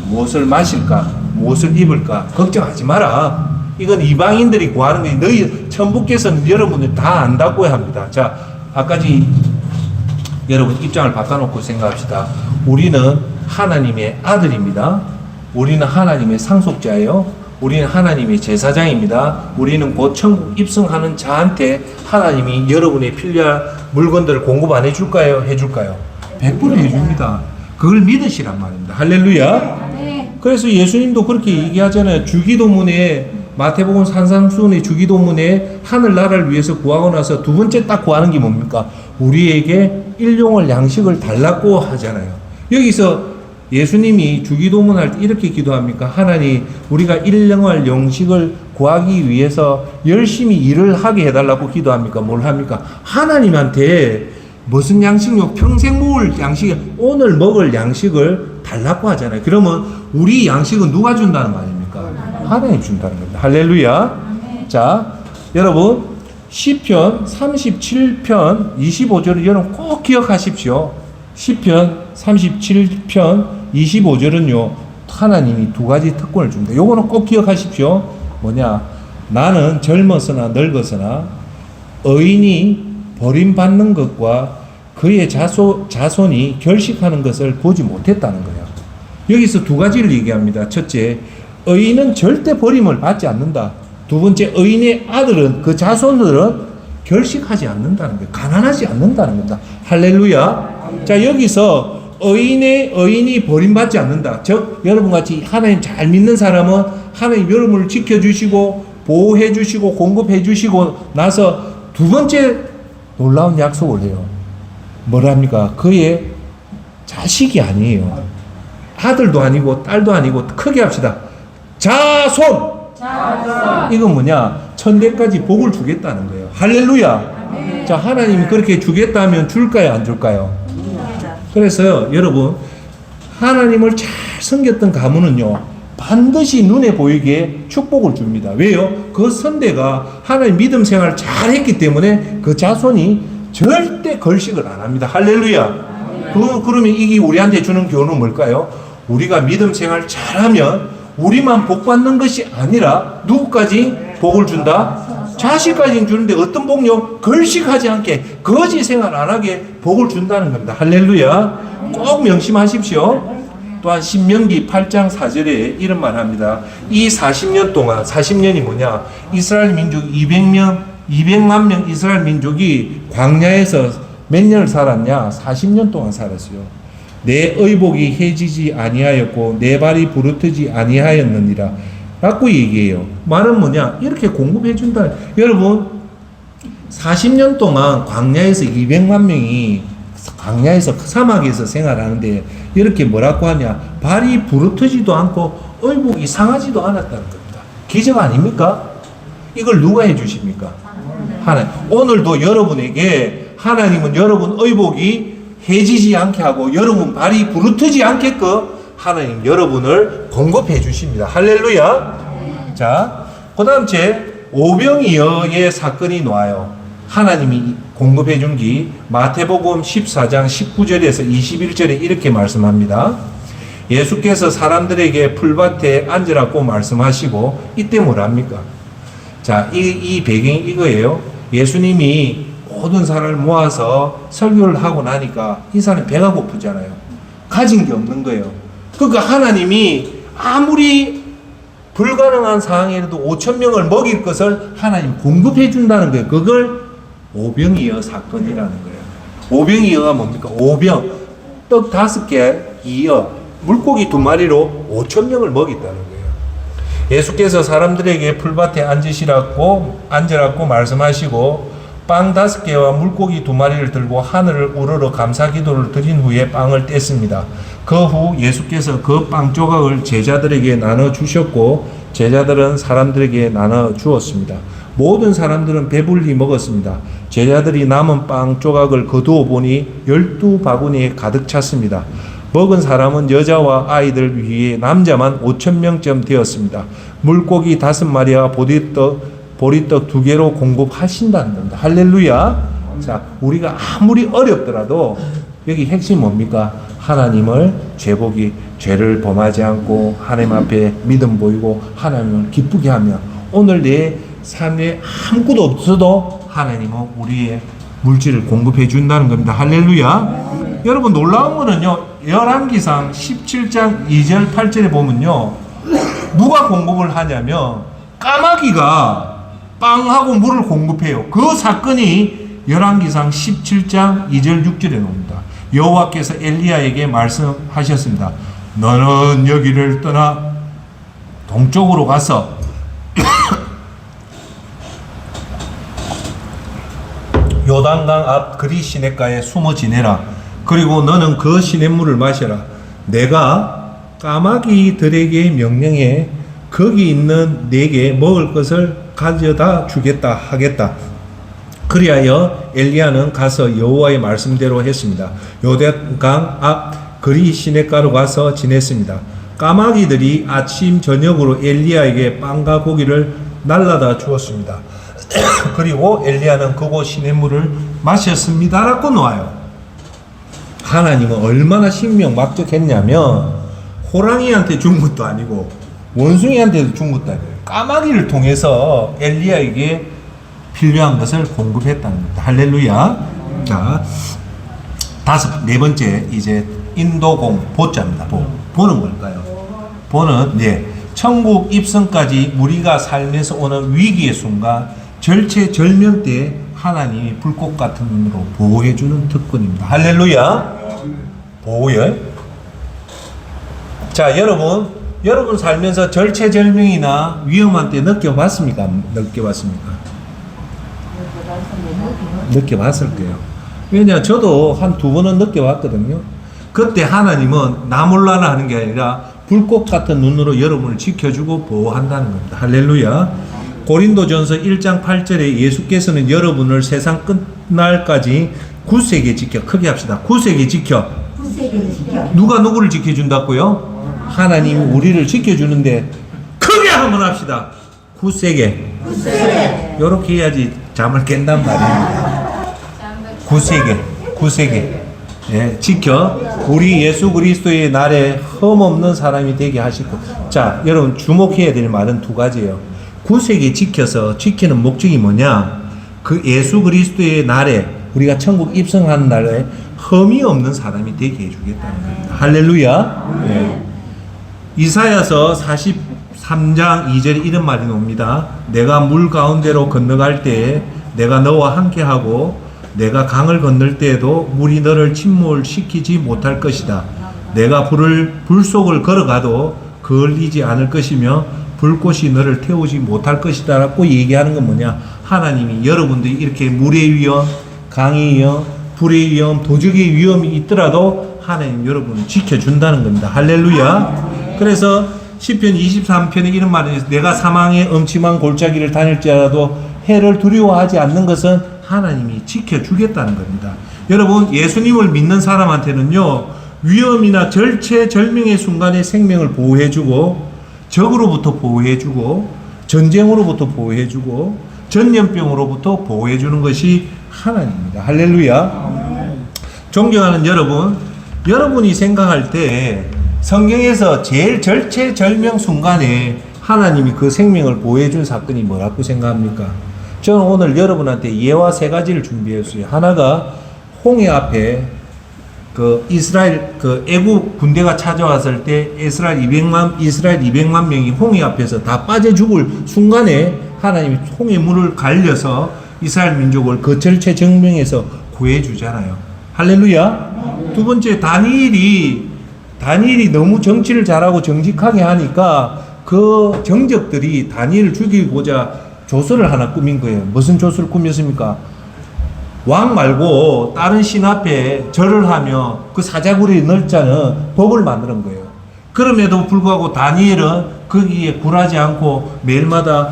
무엇을 마실까, 무엇을 입을까 걱정하지 마라. 이건 이방인들이 구하는 게 너희 천부께서는 여러분들 다 안다고 합니다. 자, 아까지 여러분 입장을 바꿔놓고 생각합시다. 우리는 하나님의 아들입니다. 우리는 하나님의 상속자예요. 우리는 하나님의 제사장입니다. 우리는 곧 천국 입성하는 자한테 하나님이 여러분의 필요한 물건들을 공급 안 해줄까요? 해줄까요? 100% 해줍니다. 그걸 믿으시란 말입니다. 할렐루야. 그래서 예수님도 그렇게 얘기하잖아요. 주기도문에 마태복음 산상수훈의 주기도문에 하늘나라를 위해서 구하고 나서 두 번째 딱 구하는 게 뭡니까? 우리에게 일용할 양식을 달라고 하잖아요. 여기서 예수님이 주기도문 할 때 이렇게 기도합니까? 하나님, 우리가 일용할 양식을 구하기 위해서 열심히 일을 하게 해달라고 기도합니까? 뭘 합니까? 하나님한테 무슨 양식요? 평생 먹을 양식, 오늘 먹을 양식을 달라고 하잖아요. 그러면 우리 양식은 누가 준다는 말입니까? 하나님 준다는 겁니다. 할렐루야. 자, 여러분 시편 37편 25절을 여러분 꼭 기억하십시오. 시편 37편 25절은요 하나님이 두 가지 특권을 줍니다. 요거는 꼭 기억하십시오. 뭐냐, 나는 젊었으나 늙었으나 의인이 버림받는 것과 그의 자손이 결식하는 것을 보지 못했다는 거예요. 여기서 두 가지를 얘기합니다. 첫째, 의인은 절대 버림을 받지 않는다. 두 번째, 의인의 아들은, 그 자손들은 결식하지 않는다는 거예요. 가난하지 않는다는 겁니다. 할렐루야. 자, 여기서 의인이 버림받지 않는다. 즉, 여러분같이 하나님 잘 믿는 사람은 하나님 여러분을 지켜주시고 보호해주시고 공급해주시고 나서 두 번째 놀라운 약속을 해요. 뭐랍니까? 그의 자식이 아니에요. 아들도 아니고 딸도 아니고 크게 합시다. 자손! 이건 뭐냐? 천대까지 복을 주겠다는 거예요. 할렐루야! 자, 하나님이 그렇게 주겠다면 줄까요? 안 줄까요? 그래서요, 여러분, 하나님을 잘 섬겼던 가문은요, 반드시 눈에 보이게 축복을 줍니다. 왜요? 그 선대가 하나님 믿음 생활을 잘 했기 때문에 그 자손이 절대 걸식을 안 합니다. 할렐루야! 그러면 이게 우리한테 주는 교훈은 뭘까요? 우리가 믿음 생활 잘하면 우리만 복 받는 것이 아니라 누구까지 복을 준다? 자식까지 주는데 어떤 복요? 걸식하지 않게 거지 생활 안 하게 복을 준다는 겁니다. 할렐루야. 꼭 명심하십시오. 또한 신명기 8장 4절에 이런 말 합니다. 이 40년 동안, 40년이 뭐냐? 이스라엘 민족 200만 명 이스라엘 민족이 광야에서 몇 년을 살았냐? 40년 동안 살았어요. 내 의복이 해지지 아니하였고 내 발이 부르트지 아니하였느니라 라고 얘기해요. 말은 뭐냐? 이렇게 공급해 준다. 여러분, 40년 동안 광야에서 200만 명이 광야에서 사막에서 생활하는데 이렇게 뭐라고 하냐? 발이 부르트지도 않고 의복이 상하지도 않았다는 겁니다. 기적 아닙니까? 이걸 누가 해 주십니까? 하나님. 오늘도 여러분에게 하나님은 여러분 의복이 해지지 않게 하고 여러분 발이 부르트지 않게끔 하나님 여러분을 공급해 주십니다. 할렐루야. 자, 그 다음 제 오병이어의 사건이 나와요. 하나님이 공급해 준 기 마태복음 14장 19절에서 21절에 이렇게 말씀합니다. 예수께서 사람들에게 풀밭에 앉으라고 말씀하시고 이때 뭐랍니까? 자, 이 배경이 이거예요. 예수님이 모든 사람을 모아서 설교를 하고 나니까 이 사람이 배가 고프잖아요. 가진 게 없는 거예요. 그러니까 하나님이 아무리 불가능한 상황에도 5,000명을 먹일 것을 하나님 공급해 준다는 거예요. 그걸 오병이어 사건이라는 거예요. 오병이어가 뭡니까? 오병, 떡 5개, 이어, 물고기 2마리로 5,000명을 먹였다는 거예요. 예수께서 사람들에게 풀밭에 앉으라고 말씀하시고 빵 5개와 물고기 2마리를 들고 하늘을 우러러 감사 기도를 드린 후에 빵을 뗐습니다. 그 후 예수께서 그 빵 조각을 제자들에게 나눠 주셨고 제자들은 사람들에게 나눠 주었습니다. 모든 사람들은 배불리 먹었습니다. 제자들이 남은 빵 조각을 거두어 보니 12바구니에 가득 찼습니다. 먹은 사람은 여자와 아이들 위에 남자만 5,000명쯤 되었습니다. 물고기 5마리와 보리떡 2개로 공급하신다는 겁니다. 할렐루야. 자, 우리가 아무리 어렵더라도 여기 핵심 뭡니까? 하나님을 죄를 범하지 않고 하나님 앞에 믿음 보이고 하나님을 기쁘게 하면 오늘 내 삶에 아무것도 없어도 하나님은 우리의 물질을 공급해 준다는 겁니다. 할렐루야. 여러분 놀라운 거는요. 열왕기상 17장 2절 8절에 보면요. 누가 공급을 하냐면 까마귀가 빵하고 물을 공급해요. 그 사건이 열왕기상 17장 2절 6절에 나옵니다. 여호와께서 엘리야에게 말씀하셨습니다. 너는 여기를 떠나 동쪽으로 가서 요단강 앞 그리 시냇가에 숨어 지내라. 그리고 너는 그 시냇물을 마셔라. 내가 까마귀들에게 명령해 거기 있는 내게 먹을 것을 가져다 주겠다 하겠다. 그리하여 엘리야는 가서 여호와의 말씀대로 했습니다. 요단강 앞 그리 시냇가로 가서 지냈습니다. 까마귀들이 아침 저녁으로 엘리야에게 빵과 고기를 날라다 주었습니다. 그리고 엘리야는 그곳 시냇물을 마셨습니다라고 나와요. 하나님은 얼마나 신명막적했냐면 호랑이한테 준 것도 아니고 원숭이한테도 준 것도 아니고 까마귀를 통해서 엘리야에게 필요한 것을 공급했다는 겁니다. 할렐루야. 자, 네 번째 이제 인도공 보자입니다. 보는 뭘까요? 보는 천국 입성까지 우리가 살면서 오는 위기의 순간 절체절명 때 하나님이 불꽃 같은 눈으로 보호해주는 특권입니다. 할렐루야. 보호요. 자, 여러분 살면서 절체절명이나 위험한 때 느껴봤습니까? 느껴봤을 거예요. 왜냐, 저도 한 2번은 느껴봤거든요. 그때 하나님은 나 몰라라 하는 게 아니라 불꽃 같은 눈으로 여러분을 지켜주고 보호한다는 겁니다. 할렐루야. 고린도전서 1장 8절에 예수께서는 여러분을 세상 끝날까지 굳세게 지켜. 크게 합시다. 굳세게 지켜. 누가 누구를 지켜준다고요? 하나님이 우리를 지켜주는데 크게 한번 합시다. 굳세게. 요렇게 해야지 잠을 깬단 말입니다. 굳세게. 예, 지켜. 우리 예수 그리스도의 날에 흠없는 사람이 되게 하시고. 자, 여러분 주목해야 될 말은 2가지예요. 굳세게 지켜서 지키는 목적이 뭐냐? 그 예수 그리스도의 날에 우리가 천국 입성하는 날에 흠이 없는 사람이 되게 해주겠다는 겁니다. 할렐루야. 네. 이사야서 43장 2절에 이런 말이 나옵니다. 내가 물 가운데로 건너갈 때에 내가 너와 함께하고 내가 강을 건널 때에도 물이 너를 침몰시키지 못할 것이다. 내가 불 속을 걸어가도 그을리지 않을 것이며 불꽃이 너를 태우지 못할 것이다 라고 얘기하는 건 뭐냐? 하나님이 여러분들이 이렇게 물의 위험, 강의 위험, 불의 위험, 도적의 위험이 있더라도 하나님 여러분을 지켜준다는 겁니다. 할렐루야. 그래서 시편 23편에 이런 말이 있어요. 내가 사망의 엄침한 골짜기를 다닐지라도 해를 두려워하지 않는 것은 하나님이 지켜주겠다는 겁니다. 여러분, 예수님을 믿는 사람한테는요, 위험이나 절체절명의 순간에 생명을 보호해주고, 적으로부터 보호해주고, 전쟁으로부터 보호해주고, 전염병으로부터 보호해주는 것이 하나님입니다. 할렐루야. 존경하는 여러분, 여러분이 생각할 때 성경에서 제일 절체절명 순간에 하나님이 그 생명을 보호해준 사건이 뭐라고 생각합니까? 저는 오늘 여러분한테 예화 3가지를 준비했어요. 하나가 홍해 앞에 그 이스라엘 그 애국 군대가 찾아왔을 때 이스라엘 200만 명이 홍해 앞에서 다 빠져 죽을 순간에 하나님이 홍해 물을 갈려서 이스라엘 민족을 그 절체절명에서 구해 주잖아요. 할렐루야. 2번째, 다니엘이 너무 정치를 잘하고 정직하게 하니까 그 정적들이 다니엘을 죽이고자 조서를 하나 꾸민 거예요. 무슨 조서를 꾸몄습니까? 왕 말고 다른 신 앞에 절을 하며 그 사자굴에 넣자는 법을 만드는 거예요. 그럼에도 불구하고 다니엘은 거기에 굴하지 않고 매일마다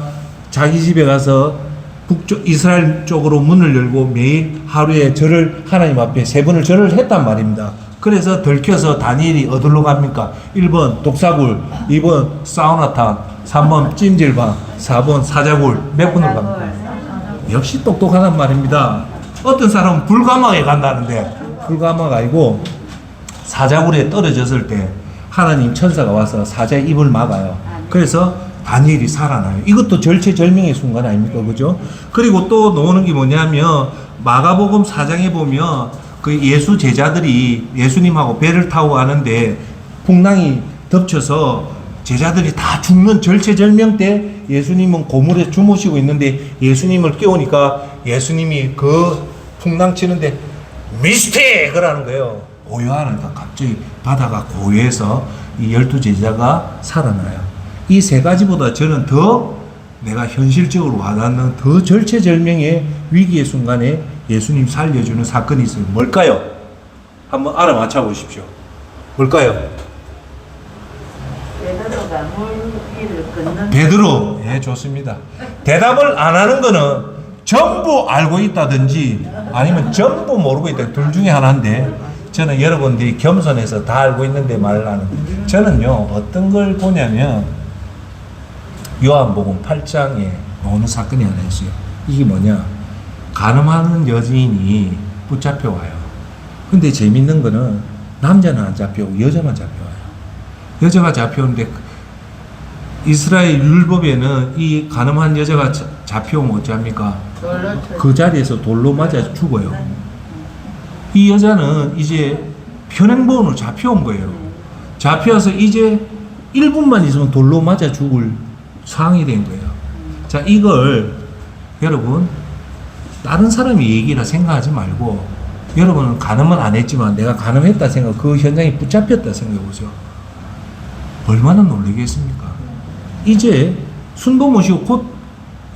자기 집에 가서 북쪽 이스라엘 쪽으로 문을 열고 매일 하루에 절을 하나님 앞에 3번을 절을 했단 말입니다. 그래서 들켜서 다니엘이 어디로 갑니까? 1번 독사굴, 2번 사우나탕, 3번 찜질방, 4번 사자굴. 몇 번을 갑니까? 역시 똑똑하단 말입니다. 어떤 사람은 불가마에 간다는데 불가마가 아니고 사자굴에 떨어졌을 때 하나님 천사가 와서 사자의 입을 막아요. 그래서 다니엘이 살아나요. 이것도 절체절명의 순간 아닙니까? 그죠? 그리고 또 나오는 게 뭐냐면 마가복음 4장에 보면 그 예수 제자들이 예수님하고 배를 타고 가는데 풍랑이 덮쳐서 제자들이 다 죽는 절체절명 때 예수님은 고물에 주무시고 있는데 예수님을 깨우니까 예수님이 그 풍랑 치는데 미스테! 그러는 거예요. 고요하니까 갑자기 바다가 고요해서 이 12제자가 살아나요. 이 3가지보다 저는 더 내가 현실적으로 와닿는 더 절체절명의 위기의 순간에 예수님 살려주는 사건이 있어요. 뭘까요? 한번 알아맞혀 보십시오. 뭘까요? 베드로가 물 위를 걷는. 베드로. 예, 좋습니다. 대답을 안 하는 거는 전부 알고 있다든지 아니면 전부 모르고 있다. 둘 중에 하나인데 저는 여러분들이 겸손해서 다 알고 있는데 말을 하는. 저는요, 어떤 걸 보냐면 요한복음 8장에 나오는 사건이 하나 있어요. 이게 뭐냐? 간음하는 여인이 붙잡혀 와요. 근데 재밌는 거는 남자는 안 잡혀오고 여자만 잡혀와요. 여자가 잡혀오는데 이스라엘 율법에는 이 가늠한 여자가 잡혀오면 어찌합니까? 그 자리에서 돌로 맞아 죽어요. 이 여자는 이제 현행범으로 잡혀온 거예요. 잡혀서 이제 1분만 있으면 돌로 맞아 죽을 상황이 된 거예요. 자, 이걸 여러분 다른 사람이 얘기라 생각하지 말고 여러분은 간음은 안 했지만 내가 간음했다 생각, 그 현장에 붙잡혔다 생각해 보세요. 얼마나 놀라겠습니까? 이제 순도 모시고 곧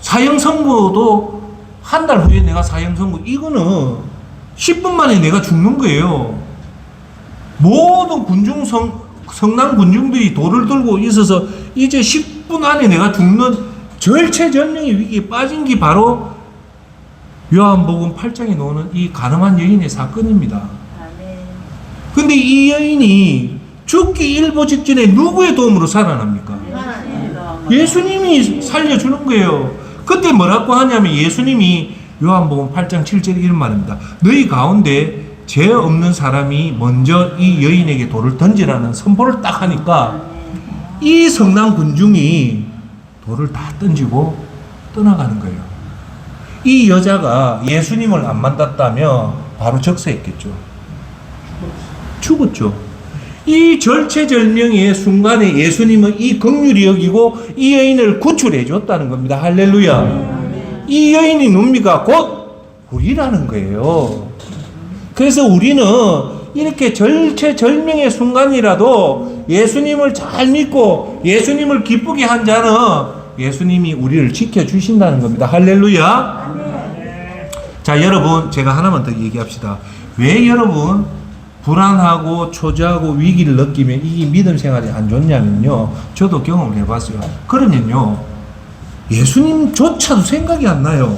사형 선고도 한 달 후에 내가 사형 선고, 이거는 10분 만에 내가 죽는 거예요. 모든 성남 군중들이 돌을 들고 있어서 이제 10분 안에 내가 죽는 절체절명의 위기에 빠진 게 바로 요한복음 8장에 나오는 이 가늠한 여인의 사건입니다. 근데 이 여인이 죽기 일보 직전에 누구의 도움으로 살아납니까? 예수님이 살려주는 거예요. 그때 뭐라고 하냐면 예수님이 요한복음 8장 7절에 이런 말입니다. 너희 가운데 죄 없는 사람이 먼저 이 여인에게 돌을 던지라는 선포를 딱 하니까 이 성난 군중이 돌을 다 던지고 떠나가는 거예요. 이 여자가 예수님을 안 만났다면 바로 적세했겠죠. 죽었죠. 이 절체절명의 순간에 예수님은 이 긍휼히 여기고 이 여인을 구출해 줬다는 겁니다. 할렐루야. 이 여인이 누굽니까? 곧 우리라는 거예요. 그래서 우리는 이렇게 절체절명의 순간이라도 예수님을 잘 믿고 예수님을 기쁘게 한 자는 예수님이 우리를 지켜주신다는 겁니다. 할렐루야. 자, 여러분, 제가 하나만 더 얘기합시다. 왜 여러분 불안하고 초조하고 위기를 느끼면 이 믿음 생활이 안 좋냐면요, 저도 경험을 해봤어요. 그러면요, 예수님조차도 생각이 안 나요.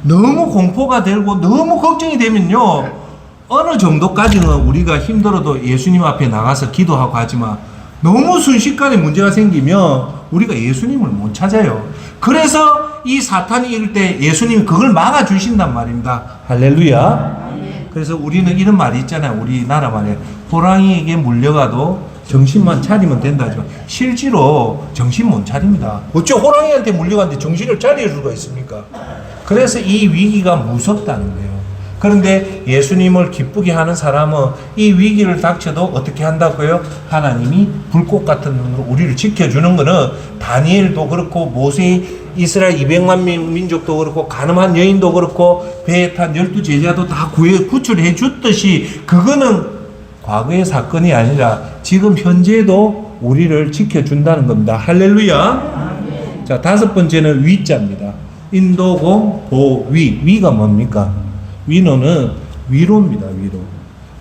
너무 공포가 되고 너무 걱정이 되면요, 어느 정도까지는 우리가 힘들어도 예수님 앞에 나가서 기도하고 하지만 너무 순식간에 문제가 생기면 우리가 예수님을 못 찾아요. 그래서 이 사탄이 이럴 때 예수님이 그걸 막아주신단 말입니다. 할렐루야. 그래서 우리는 이런 말이 있잖아요. 우리나라 말에 호랑이에게 물려가도 정신만 차리면 된다죠. 실제로 정신 못 차립니다. 어째 호랑이한테 물려갔는데 정신을 차릴 수가 있습니까? 그래서 이 위기가 무섭다는 거예요. 그런데 예수님을 기쁘게 하는 사람은 이 위기를 닥쳐도 어떻게 한다고요? 하나님이 불꽃 같은 눈으로 우리를 지켜주는 거는 다니엘도 그렇고 모세 이스라엘 200만 민족도 그렇고 가늠한 여인도 그렇고 배에 탄 12제자도 다 구출해 줬듯이 그거는 과거의 사건이 아니라 지금 현재도 우리를 지켜준다는 겁니다. 할렐루야. 자, 다섯 번째는 위자입니다. 인도공 보위. 위가 뭡니까? 위로는 위로입니다. 위로.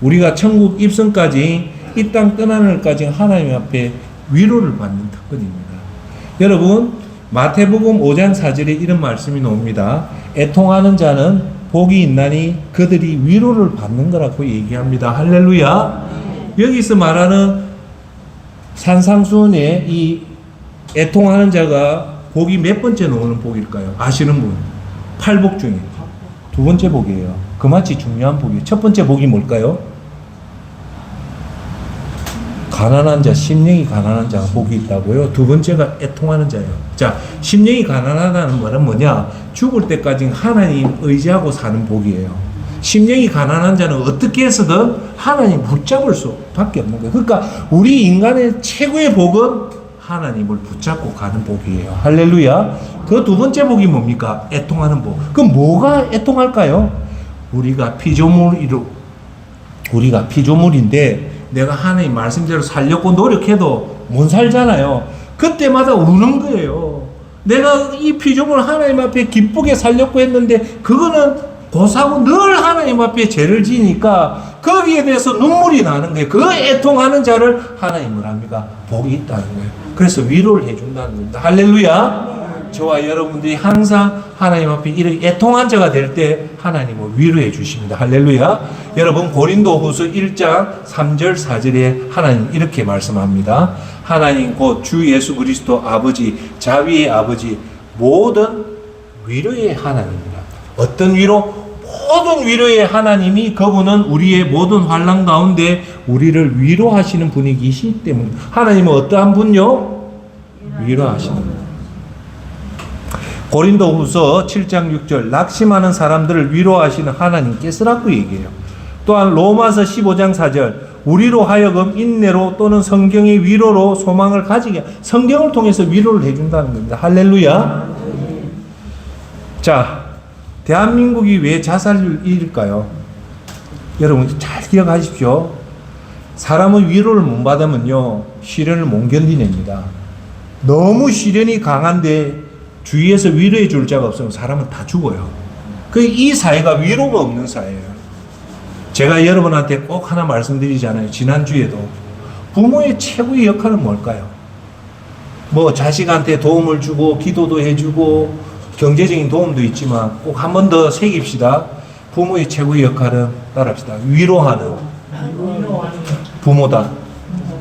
우리가 천국 입성까지 이 땅 떠나는 것까지 하나님 앞에 위로를 받는 특권입니다. 여러분, 마태복음 5장 4절에 이런 말씀이 나옵니다. 애통하는 자는 복이 있나니 그들이 위로를 받는 거라고 얘기합니다. 할렐루야. 여기서 말하는 산상수훈의 이 애통하는 자가 복이 몇 번째 나오는 복일까요? 아시는 분? 8복 중에 두 번째 복이에요. 그마치 중요한 복이에요. 첫 번째 복이 뭘까요? 가난한 자, 심령이 가난한 자가 복이 있다고요. 두 번째가 애통하는 자예요. 자, 심령이 가난하다는 말은 뭐냐? 죽을 때까지 하나님 의지하고 사는 복이에요. 심령이 가난한 자는 어떻게 해서든 하나님 붙잡을 수밖에 없는 거예요. 그러니까 우리 인간의 최고의 복은 하나님을 붙잡고 가는 복이에요. 할렐루야. 그 두 번째 복이 뭡니까? 애통하는 복. 그럼 뭐가 애통할까요? 우리가 피조물인데 내가 하나님 말씀대로 살려고 노력해도 못 살잖아요. 그때마다 우는 거예요. 내가 이 피조물 하나님 앞에 기쁘게 살려고 했는데 그거는 고사하고 늘 하나님 앞에 죄를 지니까 거기에 대해서 눈물이 나는 거예요. 그 애통하는 자를 하나님을 합니까? 복이 있다는 거예요. 그래서 위로를 해준다는 겁니다. 할렐루야. 저와 여러분들이 항상 하나님 앞에 이렇게 애통한 자가 될 때 하나님을 위로해 주십니다. 할렐루야. 여러분, 고린도후서 1장 3절 4절에 하나님 이렇게 말씀합니다. 하나님 곧 주 예수 그리스도 아버지, 자비의 아버지, 모든 위로의 하나님이라. 어떤 위로? 모든 위로의 하나님이 그분은 우리의 모든 환난 가운데 우리를 위로하시는 분이시기 때문에 하나님은 어떠한 분요? 위로하시는 분. 고린도후서 7장 6절 낙심하는 사람들을 위로하시는 하나님께서라고 얘기해요. 또한 로마서 15장 4절 우리로 하여금 인내로 또는 성경의 위로로 소망을 가지게 성경을 통해서 위로를 해준다는 겁니다. 할렐루야. 자, 대한민국이 왜 자살률일까요? 여러분 잘 기억하십시오. 사람은 위로를 못 받으면요 시련을 못 견디냅니다. 너무 시련이 강한데 주위에서 위로해 줄 자가 없으면 사람은 다 죽어요. 이 사회가 위로가 없는 사회예요. 제가 여러분한테 꼭 하나 말씀드리잖아요. 지난주에도 부모의 최고의 역할은 뭘까요? 뭐 자식한테 도움을 주고 기도도 해주고 경제적인 도움도 있지만 꼭 한 번 더 새깁시다. 부모의 최고의 역할은 따라합시다. 위로하는 부모다.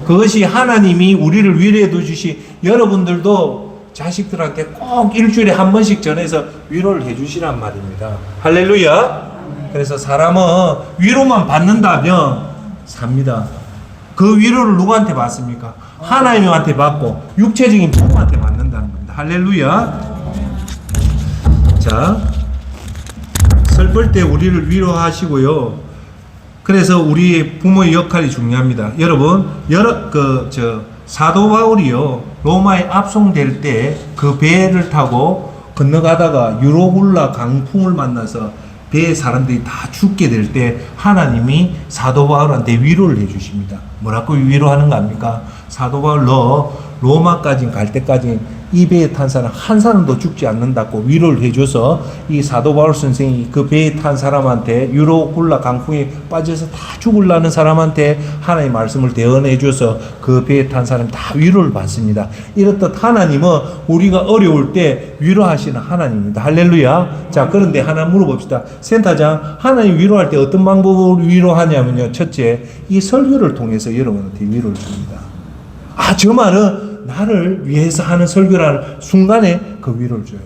그것이 하나님이 우리를 위로해 주시 여러분들도 자식들한테 꼭 일주일에 한 번씩 전해서 위로를 해 주시란 말입니다. 할렐루야. 그래서 사람은 위로만 받는다면 삽니다. 그 위로를 누구한테 받습니까? 하나님한테 받고 육체적인 부모한테 받는다는 겁니다. 할렐루야. 자, 슬플 때 우리를 위로하시고요. 그래서 우리의 부모의 역할이 중요합니다. 여러분, 사도 바울이요 로마에 압송될 때 그 배를 타고 건너가다가 유로굴라 강풍을 만나서 배에 사람들이 다 죽게 될 때 하나님이 사도 바울한테 위로를 해주십니다. 뭐라고 위로하는 거 압니까? 사도 바울 너 로마까지 갈 때까지 이 배에 탄 사람 한 사람도 죽지 않는다고 위로를 해줘서 이 사도 바울 선생이 그 배에 탄 사람한테 유로굴라 강풍에 빠져서 다 죽으려는 사람한테 하나님의 말씀을 대언해줘서 그 배에 탄 사람 다 위로를 받습니다. 이렇듯 하나님은 우리가 어려울 때 위로하시는 하나님입니다. 할렐루야. 자, 그런데 하나 물어봅시다. 센터장, 하나님 위로할 때 어떤 방법으로 위로하냐면요. 첫째, 이 설교를 통해서 여러분한테 위로를 줍니다. 저 말은 나를 위해서 하는 설교라는 순간에 그 위로를 줘요.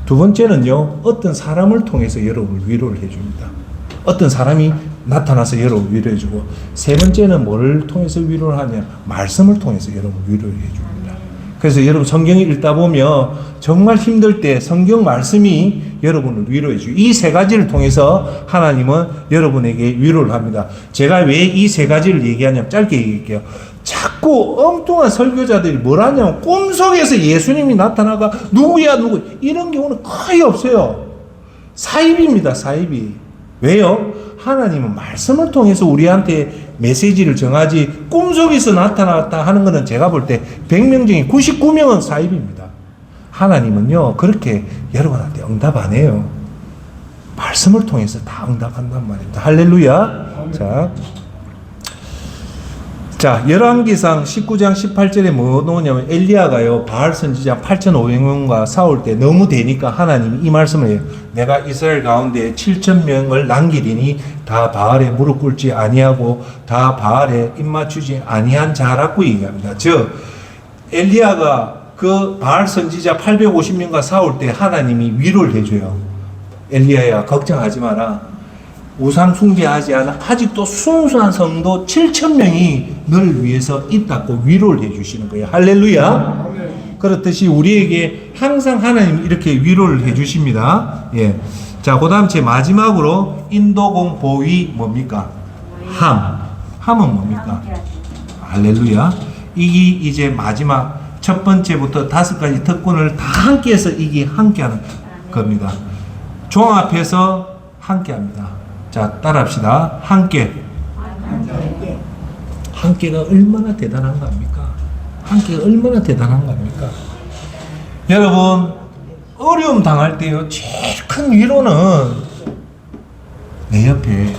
두 번째는요, 어떤 사람을 통해서 여러분을 위로를 해줍니다. 어떤 사람이 나타나서 여러분을 위로해주고, 세 번째는 뭐를 통해서 위로를 하냐? 말씀을 통해서 여러분을 위로를 해줍니다. 그래서 여러분 성경을 읽다 보면 정말 힘들 때 성경 말씀이 여러분을 위로해주고, 이 세 가지를 통해서 하나님은 여러분에게 위로를 합니다. 제가 왜 이 세 가지를 얘기하냐면 짧게 얘기할게요. 자꾸 엉뚱한 설교자들이 뭘 하냐면 꿈속에서 예수님이 나타나가 누구야 누구 이런 경우는 거의 없어요. 사입입니다. 사입이. 왜요? 하나님은 말씀을 통해서 우리한테 메시지를 정하지 꿈속에서 나타났다 하는 것은 제가 볼 때 100명 중에 99명은 사입입니다. 하나님은요 그렇게 여러분한테 응답 안 해요. 말씀을 통해서 다 응답한단 말입니다. 할렐루야. 자, 열왕기상 19장 18절에 뭐 나오냐면 엘리야가요 바알 선지자 8,500명과 싸울 때 너무 되니까 하나님이 이 말씀을 해요. 내가 이스라엘 가운데 7,000명을 남기리니 다 바알에 무릎 꿇지 아니하고 다 바알에 입맞추지 아니한 자라고 얘기합니다. 즉 엘리야가 그 바알 선지자 850명과 싸울 때 하나님이 위로를 해줘요. 엘리야야 걱정하지 마라. 우상 숭배하지 않아 아직도 순수한 성도 7,000명이 너를 위해서 있다고 위로를 해주시는 거예요. 할렐루야. 그렇듯이 우리에게 항상 하나님 이렇게 위로를 해주십니다. 예. 자, 그 다음 제 마지막으로 인도공 보위 뭡니까? 함은 뭡니까? 할렐루야. 이게 이제 마지막 첫 번째부터 5가지 특권을 다 함께해서 이게 함께하는 겁니다. 종합해서 함께합니다. 자, 따라합시다. 함께. 함께가 얼마나 대단한 겁니까? 함께가 얼마나 대단한 겁니까? 여러분, 어려움 당할 때요, 제일 큰 위로는 내 옆에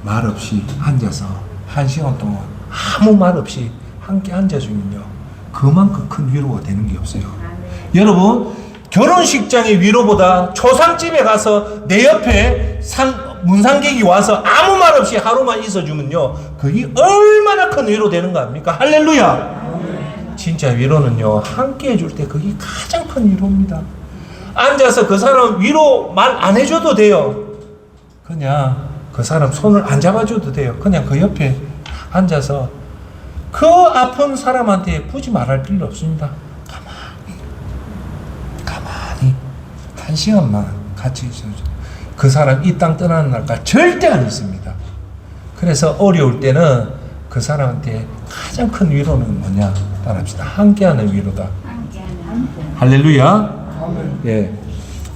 말 없이 앉아서 1시간 동안 아무 말 없이 함께 앉아주면요, 그만큼 큰 위로가 되는 게 없어요. 여러분, 결혼식장의 위로보다 초상집에 가서 내 옆에 문상객이 와서 아무 말 없이 하루만 있어주면요, 그게 얼마나 큰 위로 되는 거 아닙니까? 할렐루야. 진짜 위로는요, 함께 해줄 때 그게 가장 큰 위로입니다. 앉아서 그 사람 위로 말 안 해줘도 돼요. 그냥 그 사람 손을 안 잡아줘도 돼요. 그냥 그 옆에 앉아서 그 아픈 사람한테 굳이 말할 필요 없습니다. 가만히 한 시간만 같이 있어줘. 그 사람 이 땅 떠나는 날까지 절대 안 있습니다. 그래서 어려울 때는 그 사람한테 가장 큰 위로는 뭐냐? 따라합시다. 함께하는 위로다. 할렐루야. 예.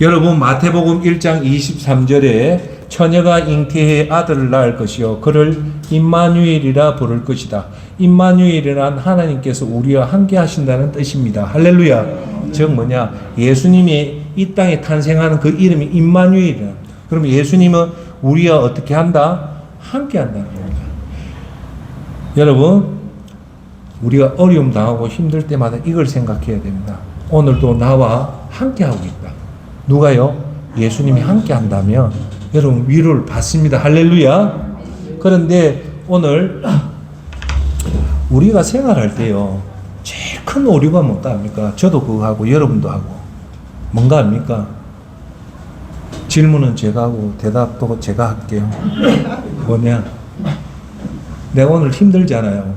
여러분 마태복음 1장 23절에 처녀가 잉태해 아들을 낳을 것이요 그를 임마누엘이라 부를 것이다. 임마누엘이란 하나님께서 우리와 함께 하신다는 뜻입니다. 할렐루야. 즉 뭐냐? 예수님이 이 땅에 탄생하는 그 이름이 임마누엘이라. 그러면 예수님은 우리와 어떻게 한다? 함께 한다는 겁니다. 여러분 우리가 어려움 당하고 힘들 때마다 이걸 생각해야 됩니다. 오늘도 나와 함께 하고 있다. 누가요? 예수님이 함께 한다면 여러분 위로를 받습니다. 할렐루야. 그런데 오늘 우리가 생활할 때요 제일 큰 오류가 뭔가 합니까? 저도 그거 하고 여러분도 하고 뭔가 합니까? 질문은 제가 하고 대답도 제가 할게요. 뭐냐? 내가 오늘 힘들잖아요.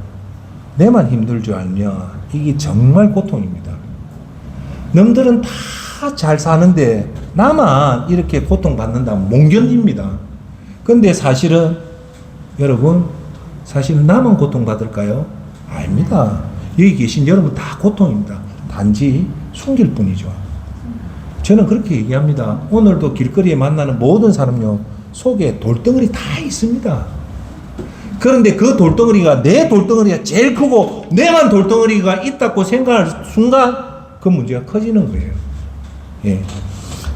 내만 힘들 줄 알면 이게 정말 고통입니다. 남들은 다 잘 사는데 나만 이렇게 고통받는다면 못 견딥니다. 근데 사실은 여러분 사실은 나만 고통받을까요? 아닙니다. 여기 계신 여러분 다 고통입니다. 단지 숨길 뿐이죠. 저는 그렇게 얘기합니다. 오늘도 길거리에 만나는 모든 사람요 속에 돌덩어리 다 있습니다. 그런데 그 돌덩어리가 내 돌덩어리가 제일 크고 내만 돌덩어리가 있다고 생각할 순간 그 문제가 커지는 거예요. 예.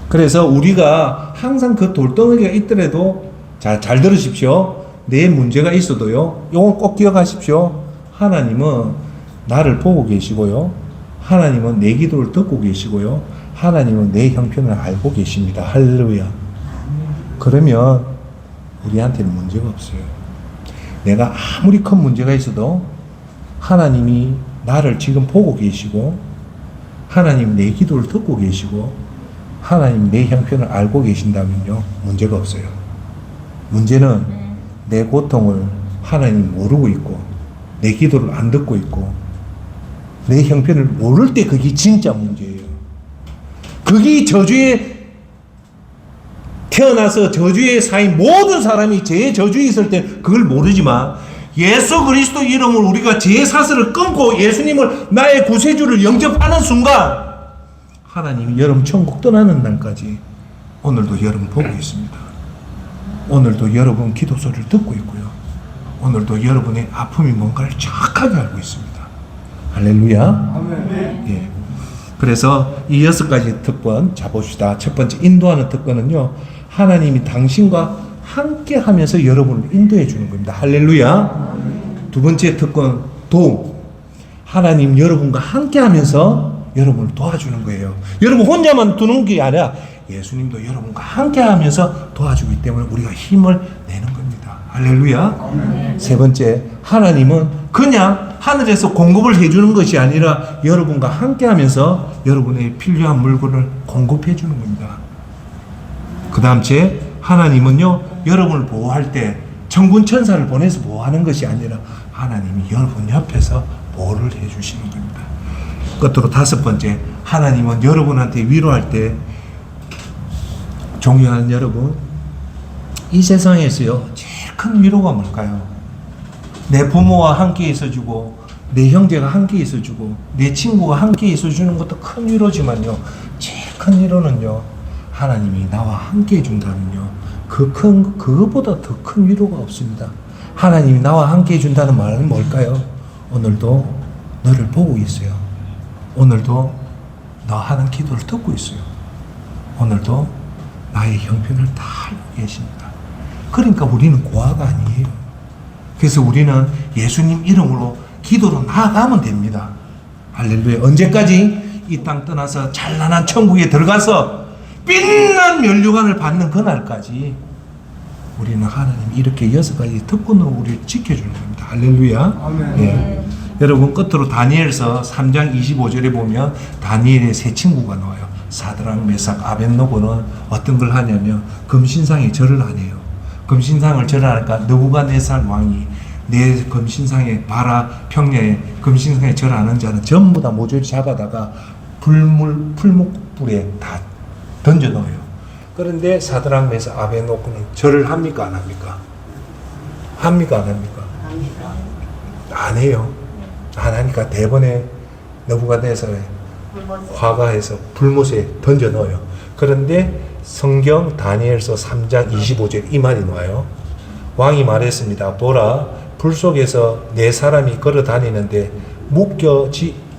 그래서 우리가 항상 그 돌덩어리가 있더라도 잘 들으십시오. 내 문제가 있어도요. 이건 꼭 기억하십시오. 하나님은 나를 보고 계시고요. 하나님은 내 기도를 듣고 계시고요. 하나님은 내 형편을 알고 계십니다. 할렐루야. 그러면 우리한테는 문제가 없어요. 내가 아무리 큰 문제가 있어도 하나님이 나를 지금 보고 계시고 하나님 내 기도를 듣고 계시고 하나님 내 형편을 알고 계신다면요 문제가 없어요. 문제는 내 고통을 하나님 모르고 있고 내 기도를 안 듣고 있고 내 형편을 모를 때 그게 진짜 문제예요. 그게 저주에 태어나서 저주에 쌓인 모든 사람이 제 저주에 있을 때 그걸 모르지만 예수 그리스도 이름으로 우리가 제 사슬을 끊고 예수님을 나의 구세주를 영접하는 순간 하나님이 여러분 천국 떠나는 날까지 오늘도 여러분 보고 있습니다. 오늘도 여러분 기도 소리를 듣고 있고요. 오늘도 여러분의 아픔이 뭔가를 정확하게 알고 있습니다. 할렐루야. 예. 그래서 이 6가지 특권 잡읍시다. 첫 번째 인도하는 특권은요. 하나님이 당신과 함께 하면서 여러분을 인도해 주는 겁니다. 할렐루야. 두 번째 특권 도움. 하나님 여러분과 함께 하면서 여러분을 도와주는 거예요. 여러분 혼자만 두는 게 아니라 예수님도 여러분과 함께 하면서 도와주기 때문에 우리가 힘을 내는 겁니다. 할렐루야. 세 번째, 하나님은 그냥 하늘에서 공급을 해주는 것이 아니라 여러분과 함께 하면서 여러분의 필요한 물건을 공급해 주는 겁니다. 그 다음 째, 하나님은요, 여러분을 보호할 때 천군 천사를 보내서 보호하는 것이 아니라 하나님이 여러분 옆에서 보호를 해 주시는 겁니다. 끝으로 다섯 번째, 하나님은 여러분한테 위로할 때 존경하는 여러분, 이 세상에서요 제일 큰 위로가 뭘까요? 내 부모와 함께 있어주고 내 형제가 함께 있어주고 내 친구가 함께 있어주는 것도 큰 위로지만요 제일 큰 위로는요 하나님이 나와 함께 해준다면요 그것보다 더 큰 위로가 없습니다. 하나님이 나와 함께 해준다는 말은 뭘까요? 오늘도 너를 보고 있어요. 오늘도 너 하는 기도를 듣고 있어요. 오늘도 나의 형편을 다 알고 계십니다. 그러니까 우리는 고아가 아니에요. 그래서 우리는 예수님 이름으로 기도로 나아가면 됩니다. 할렐루야. 언제까지? 이 땅 떠나서 찬란한 천국에 들어가서 빛난 면류관을 받는 그날까지 우리는 하나님 이렇게 6가지 특권으로 우리를 지켜주는 겁니다. 할렐루야. 예. 여러분 끝으로 다니엘서 3장 25절에 보면 다니엘의 세 친구가 나와요. 사드락, 메삭, 아벳노고는 어떤 걸 하냐면 금신상에 절을 안 해요. 금신상을 절하니까 느부갓네살 왕이 내 금신상에 바라 평야에 금신상에 절하는 자는 전부 다 모조리 잡아다가 풀목불에 다 던져 넣어요. 그런데 사드락 메삭 아벤노고는 절을 합니까 안 합니까? 합니까 안 합니까? 합니다. 안 해요. 안 하니까 대번에 느부갓네살에 화가해서 불못에 던져 넣어요. 그런데 성경 다니엘서 3장 25절 이 말이 나와요. 왕이 말했습니다. 보라, 불 속에서 네 사람이 걸어 다니는데 묶여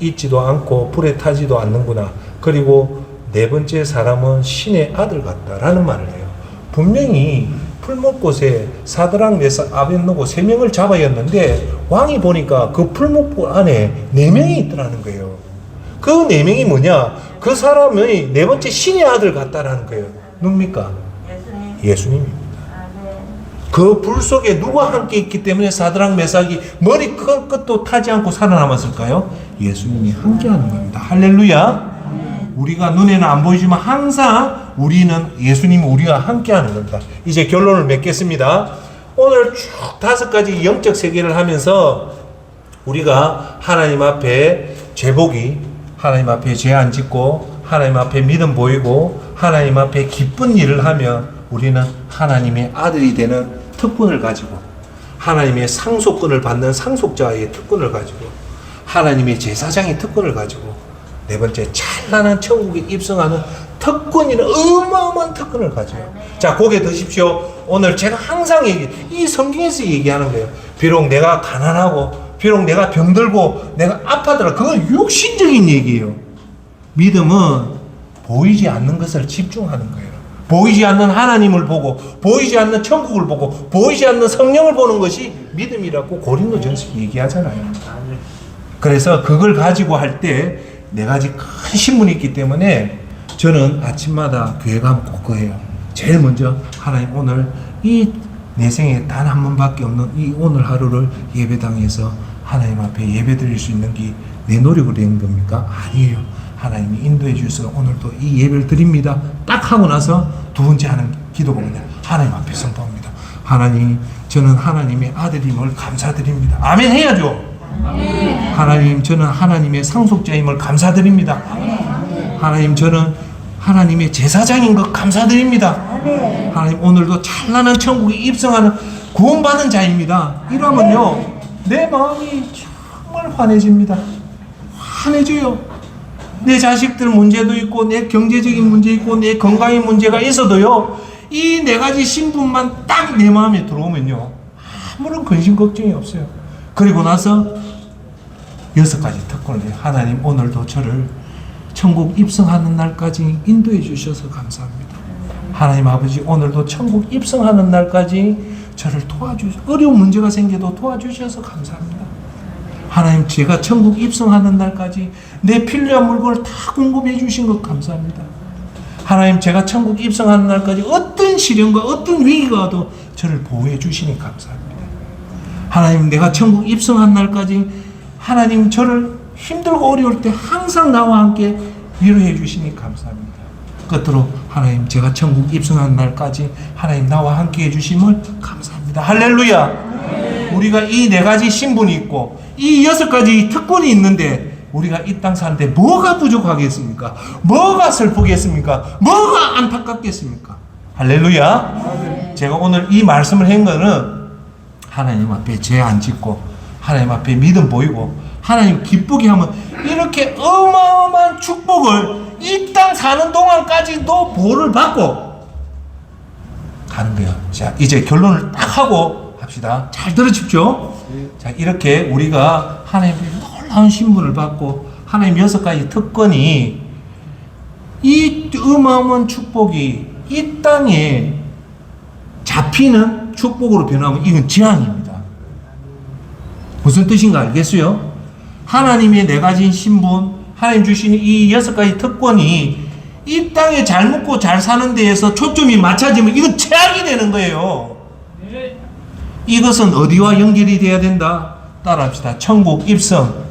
있지도 않고 불에 타지도 않는구나. 그리고 네 번째 사람은 신의 아들 같다라는 말을 해요. 분명히 풀목곳에 사드락 메삭 아벤노고 3명을 잡아야 했는데 왕이 보니까 그 풀목곳 안에 4명이 있더라는 거예요. 그 4명이 뭐냐? 그 사람의 네 번째 신의 아들 같다라는 거예요. 누굽니까? 예수님입니다. 그 불 속에 누가 함께 있기 때문에 사드락 메삭이 머리 큰 끝도 타지 않고 살아남았을까요? 예수님이 함께 하는 겁니다. 할렐루야. 우리가 눈에는 안 보이지만 항상 우리는 예수님이 우리와 함께 하는 겁니다. 이제 결론을 맺겠습니다. 오늘 쭉 5가지 영적 세계를 하면서 우리가 하나님 앞에 죄복이, 하나님 앞에 죄 안 짓고 하나님 앞에 믿음 보이고 하나님 앞에 기쁜 일을 하면 우리는 하나님의 아들이 되는 특권을 가지고 하나님의 상속권을 받는 상속자의 특권을 가지고 하나님의 제사장의 특권을 가지고 네 번째 찬란한 천국에 입성하는 특권이는 어마어마한 특권을 가져요. 자, 고개 드십시오. 오늘 제가 항상 이 성경에서 얘기하는 거예요. 비록 내가 가난하고 비록 내가 병들고 내가 아파더라, 그건 육신적인 얘기예요. 믿음은 보이지 않는 것을 집중하는 거예요. 보이지 않는 하나님을 보고 보이지 않는 천국을 보고 보이지 않는 성령을 보는 것이 믿음이라고 고린도전서 얘기하잖아요. 그래서 그걸 가지고 할 때 4가지 큰 신문이 있기 때문에 저는 아침마다 교회 가면 꼭 그거 해요. 제일 먼저 하나님, 오늘 이 내 생에 단 한 번밖에 없는 이 오늘 하루를 예배당에서 하나님 앞에 예배 드릴 수 있는 게 내 노력으로 된 겁니까? 아니에요. 하나님이 인도해 주셔서 오늘도 이 예배를 드립니다. 딱 하고 나서 2번째 하는 기도가 뭐냐? 하나님 앞에 선포합니다. 하나님, 저는 하나님의 아들임을 감사드립니다. 아멘 해야죠. 아멘. 하나님, 저는 하나님의 상속자임을 감사드립니다. 아멘. 하나님, 저는 하나님의 제사장인 것 감사드립니다. 아멘. 하나님, 오늘도 찬란한 천국에 입성하는 구원받은 자입니다. 이러면요, 내 마음이 정말 환해집니다. 환해져요. 내 자식들 문제도 있고 내 경제적인 문제 있고 내 건강의 문제가 있어도요, 이 4가지 신분만 딱 내 마음에 들어오면요, 아무런 근심 걱정이 없어요. 그리고 나서 6가지 특권을 해요. 하나님, 오늘도 저를 천국 입성하는 날까지 인도해 주셔서 감사합니다. 하나님 아버지, 오늘도 천국 입성하는 날까지 저를 도와주셔서, 어려운 문제가 생겨도 도와주셔서 감사합니다. 하나님, 제가 천국 입성하는 날까지 내 필요한 물건을 다 공급해 주신 것 감사합니다. 하나님, 제가 천국 입성하는 날까지 어떤 시련과 어떤 위기가 와도 저를 보호해 주시니 감사합니다. 하나님, 내가 천국 입성한 날까지 하나님 저를 힘들고 어려울 때 항상 나와 함께 위로해 주시니 감사합니다. 끝으로 하나님, 제가 천국 입성한 날까지 하나님 나와 함께 해주심을 감사합니다. 할렐루야. 우리가 이 4가지 신분이 있고 이 6가지 특권이 있는데 우리가 이 땅 사는데 뭐가 부족하겠습니까? 뭐가 슬프겠습니까? 뭐가 안타깝겠습니까? 할렐루야. 제가 오늘 이 말씀을 한 거는 하나님 앞에 죄 안 짓고 하나님 앞에 믿음 보이고 하나님 기쁘게 하면 이렇게 어마어마한 축복을 이 땅 사는 동안까지도 보호를 받고 가는 거예요. 자, 이제 결론을 딱 하고 합시다. 잘 들으십시오. 자, 이렇게 우리가 하나님의 놀라운 신분을 받고 하나님 6가지 특권이, 이 어마어마한 축복이 이 땅에 잡히는 축복으로 변하면 이건 재앙입니다. 무슨 뜻인가 알겠어요? 하나님의 4가지 신분, 하나님 주시는 이 6가지 특권이 이 땅에 잘 먹고 잘 사는 데에서 초점이 맞춰지면 이건 최악이 되는 거예요. 이것은 어디와 연결이 돼야 된다? 따라합시다. 천국 입성.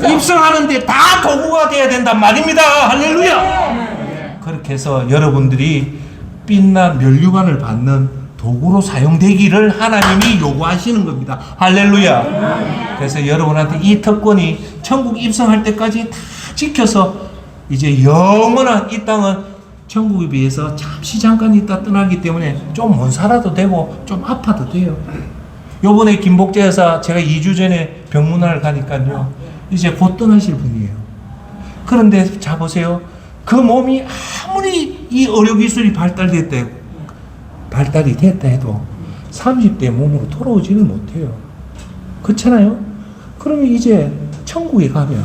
입성하는데 다 도구가 돼야 된단 말입니다. 할렐루야. 그렇게 해서 여러분들이 빛난 면류관을 받는 도구로 사용되기를 하나님이 요구하시는 겁니다. 할렐루야. 그래서 여러분한테 이 특권이 천국 입성할 때까지 다 지켜서 이제 영원한 이 땅은 천국에 비해서 잠깐 있다 떠나기 때문에 좀 못 살아도 되고 좀 아파도 돼요. 요번에 김복재 여사 제가 2주 전에 병문안을 가니까요. 이제 곧 떠나실 분이에요. 그런데 자 보세요. 그 몸이 아무리 이 의료기술이 발달이 됐다 해도 30대 몸으로 돌아오지는 못해요. 그렇잖아요? 그러면 이제 천국에 가면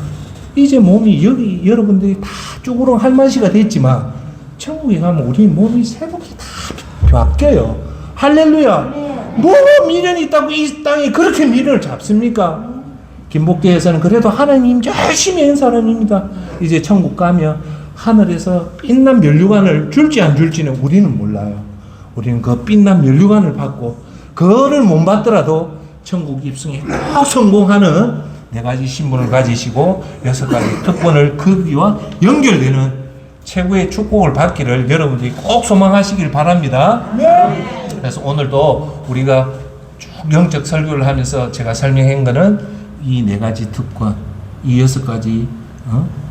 이제 몸이 여기 여러분들이 다 쭈그렁 할만시가 됐지만 천국에 가면 우리 몸이 새롭게 다 바뀌어요. 할렐루야. 뭐 미련이 있다고 이 땅에 그렇게 미련을 잡습니까? 김복재에서는 그래도 하나님 열심히 한 사람입니다. 이제 천국 가면 하늘에서 빛난 면류관을 줄지 안 줄지는 우리는 몰라요. 우리는 그 빛난 면류관을 받고 그거를 못 받더라도 천국 입성에 꼭 성공하는 4가지 신분을 가지시고 6가지 특권을 거기와 연결되는 최고의 축복을 받기를 여러분들이 꼭 소망하시길 바랍니다. 그래서 오늘도 우리가 쭉 영적 설교를 하면서 제가 설명한 거는 이 4가지 특권, 이 6가지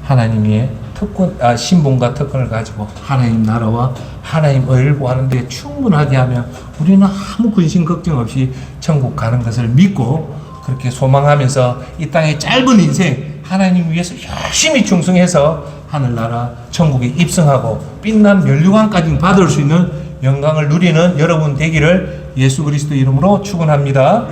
하나님의 특권, 신분과 특권을 가지고 하나님 나라와 하나님 의를 구하는데 충분하게 하면 우리는 아무 근심 걱정 없이 천국 가는 것을 믿고 그렇게 소망하면서 이 땅의 짧은 인생 하나님 위해서 열심히 충성해서 하늘나라 천국에 입성하고 빛난 면류관까지 받을 수 있는 영광을 누리는 여러분 되기를 예수 그리스도 이름으로 축원합니다.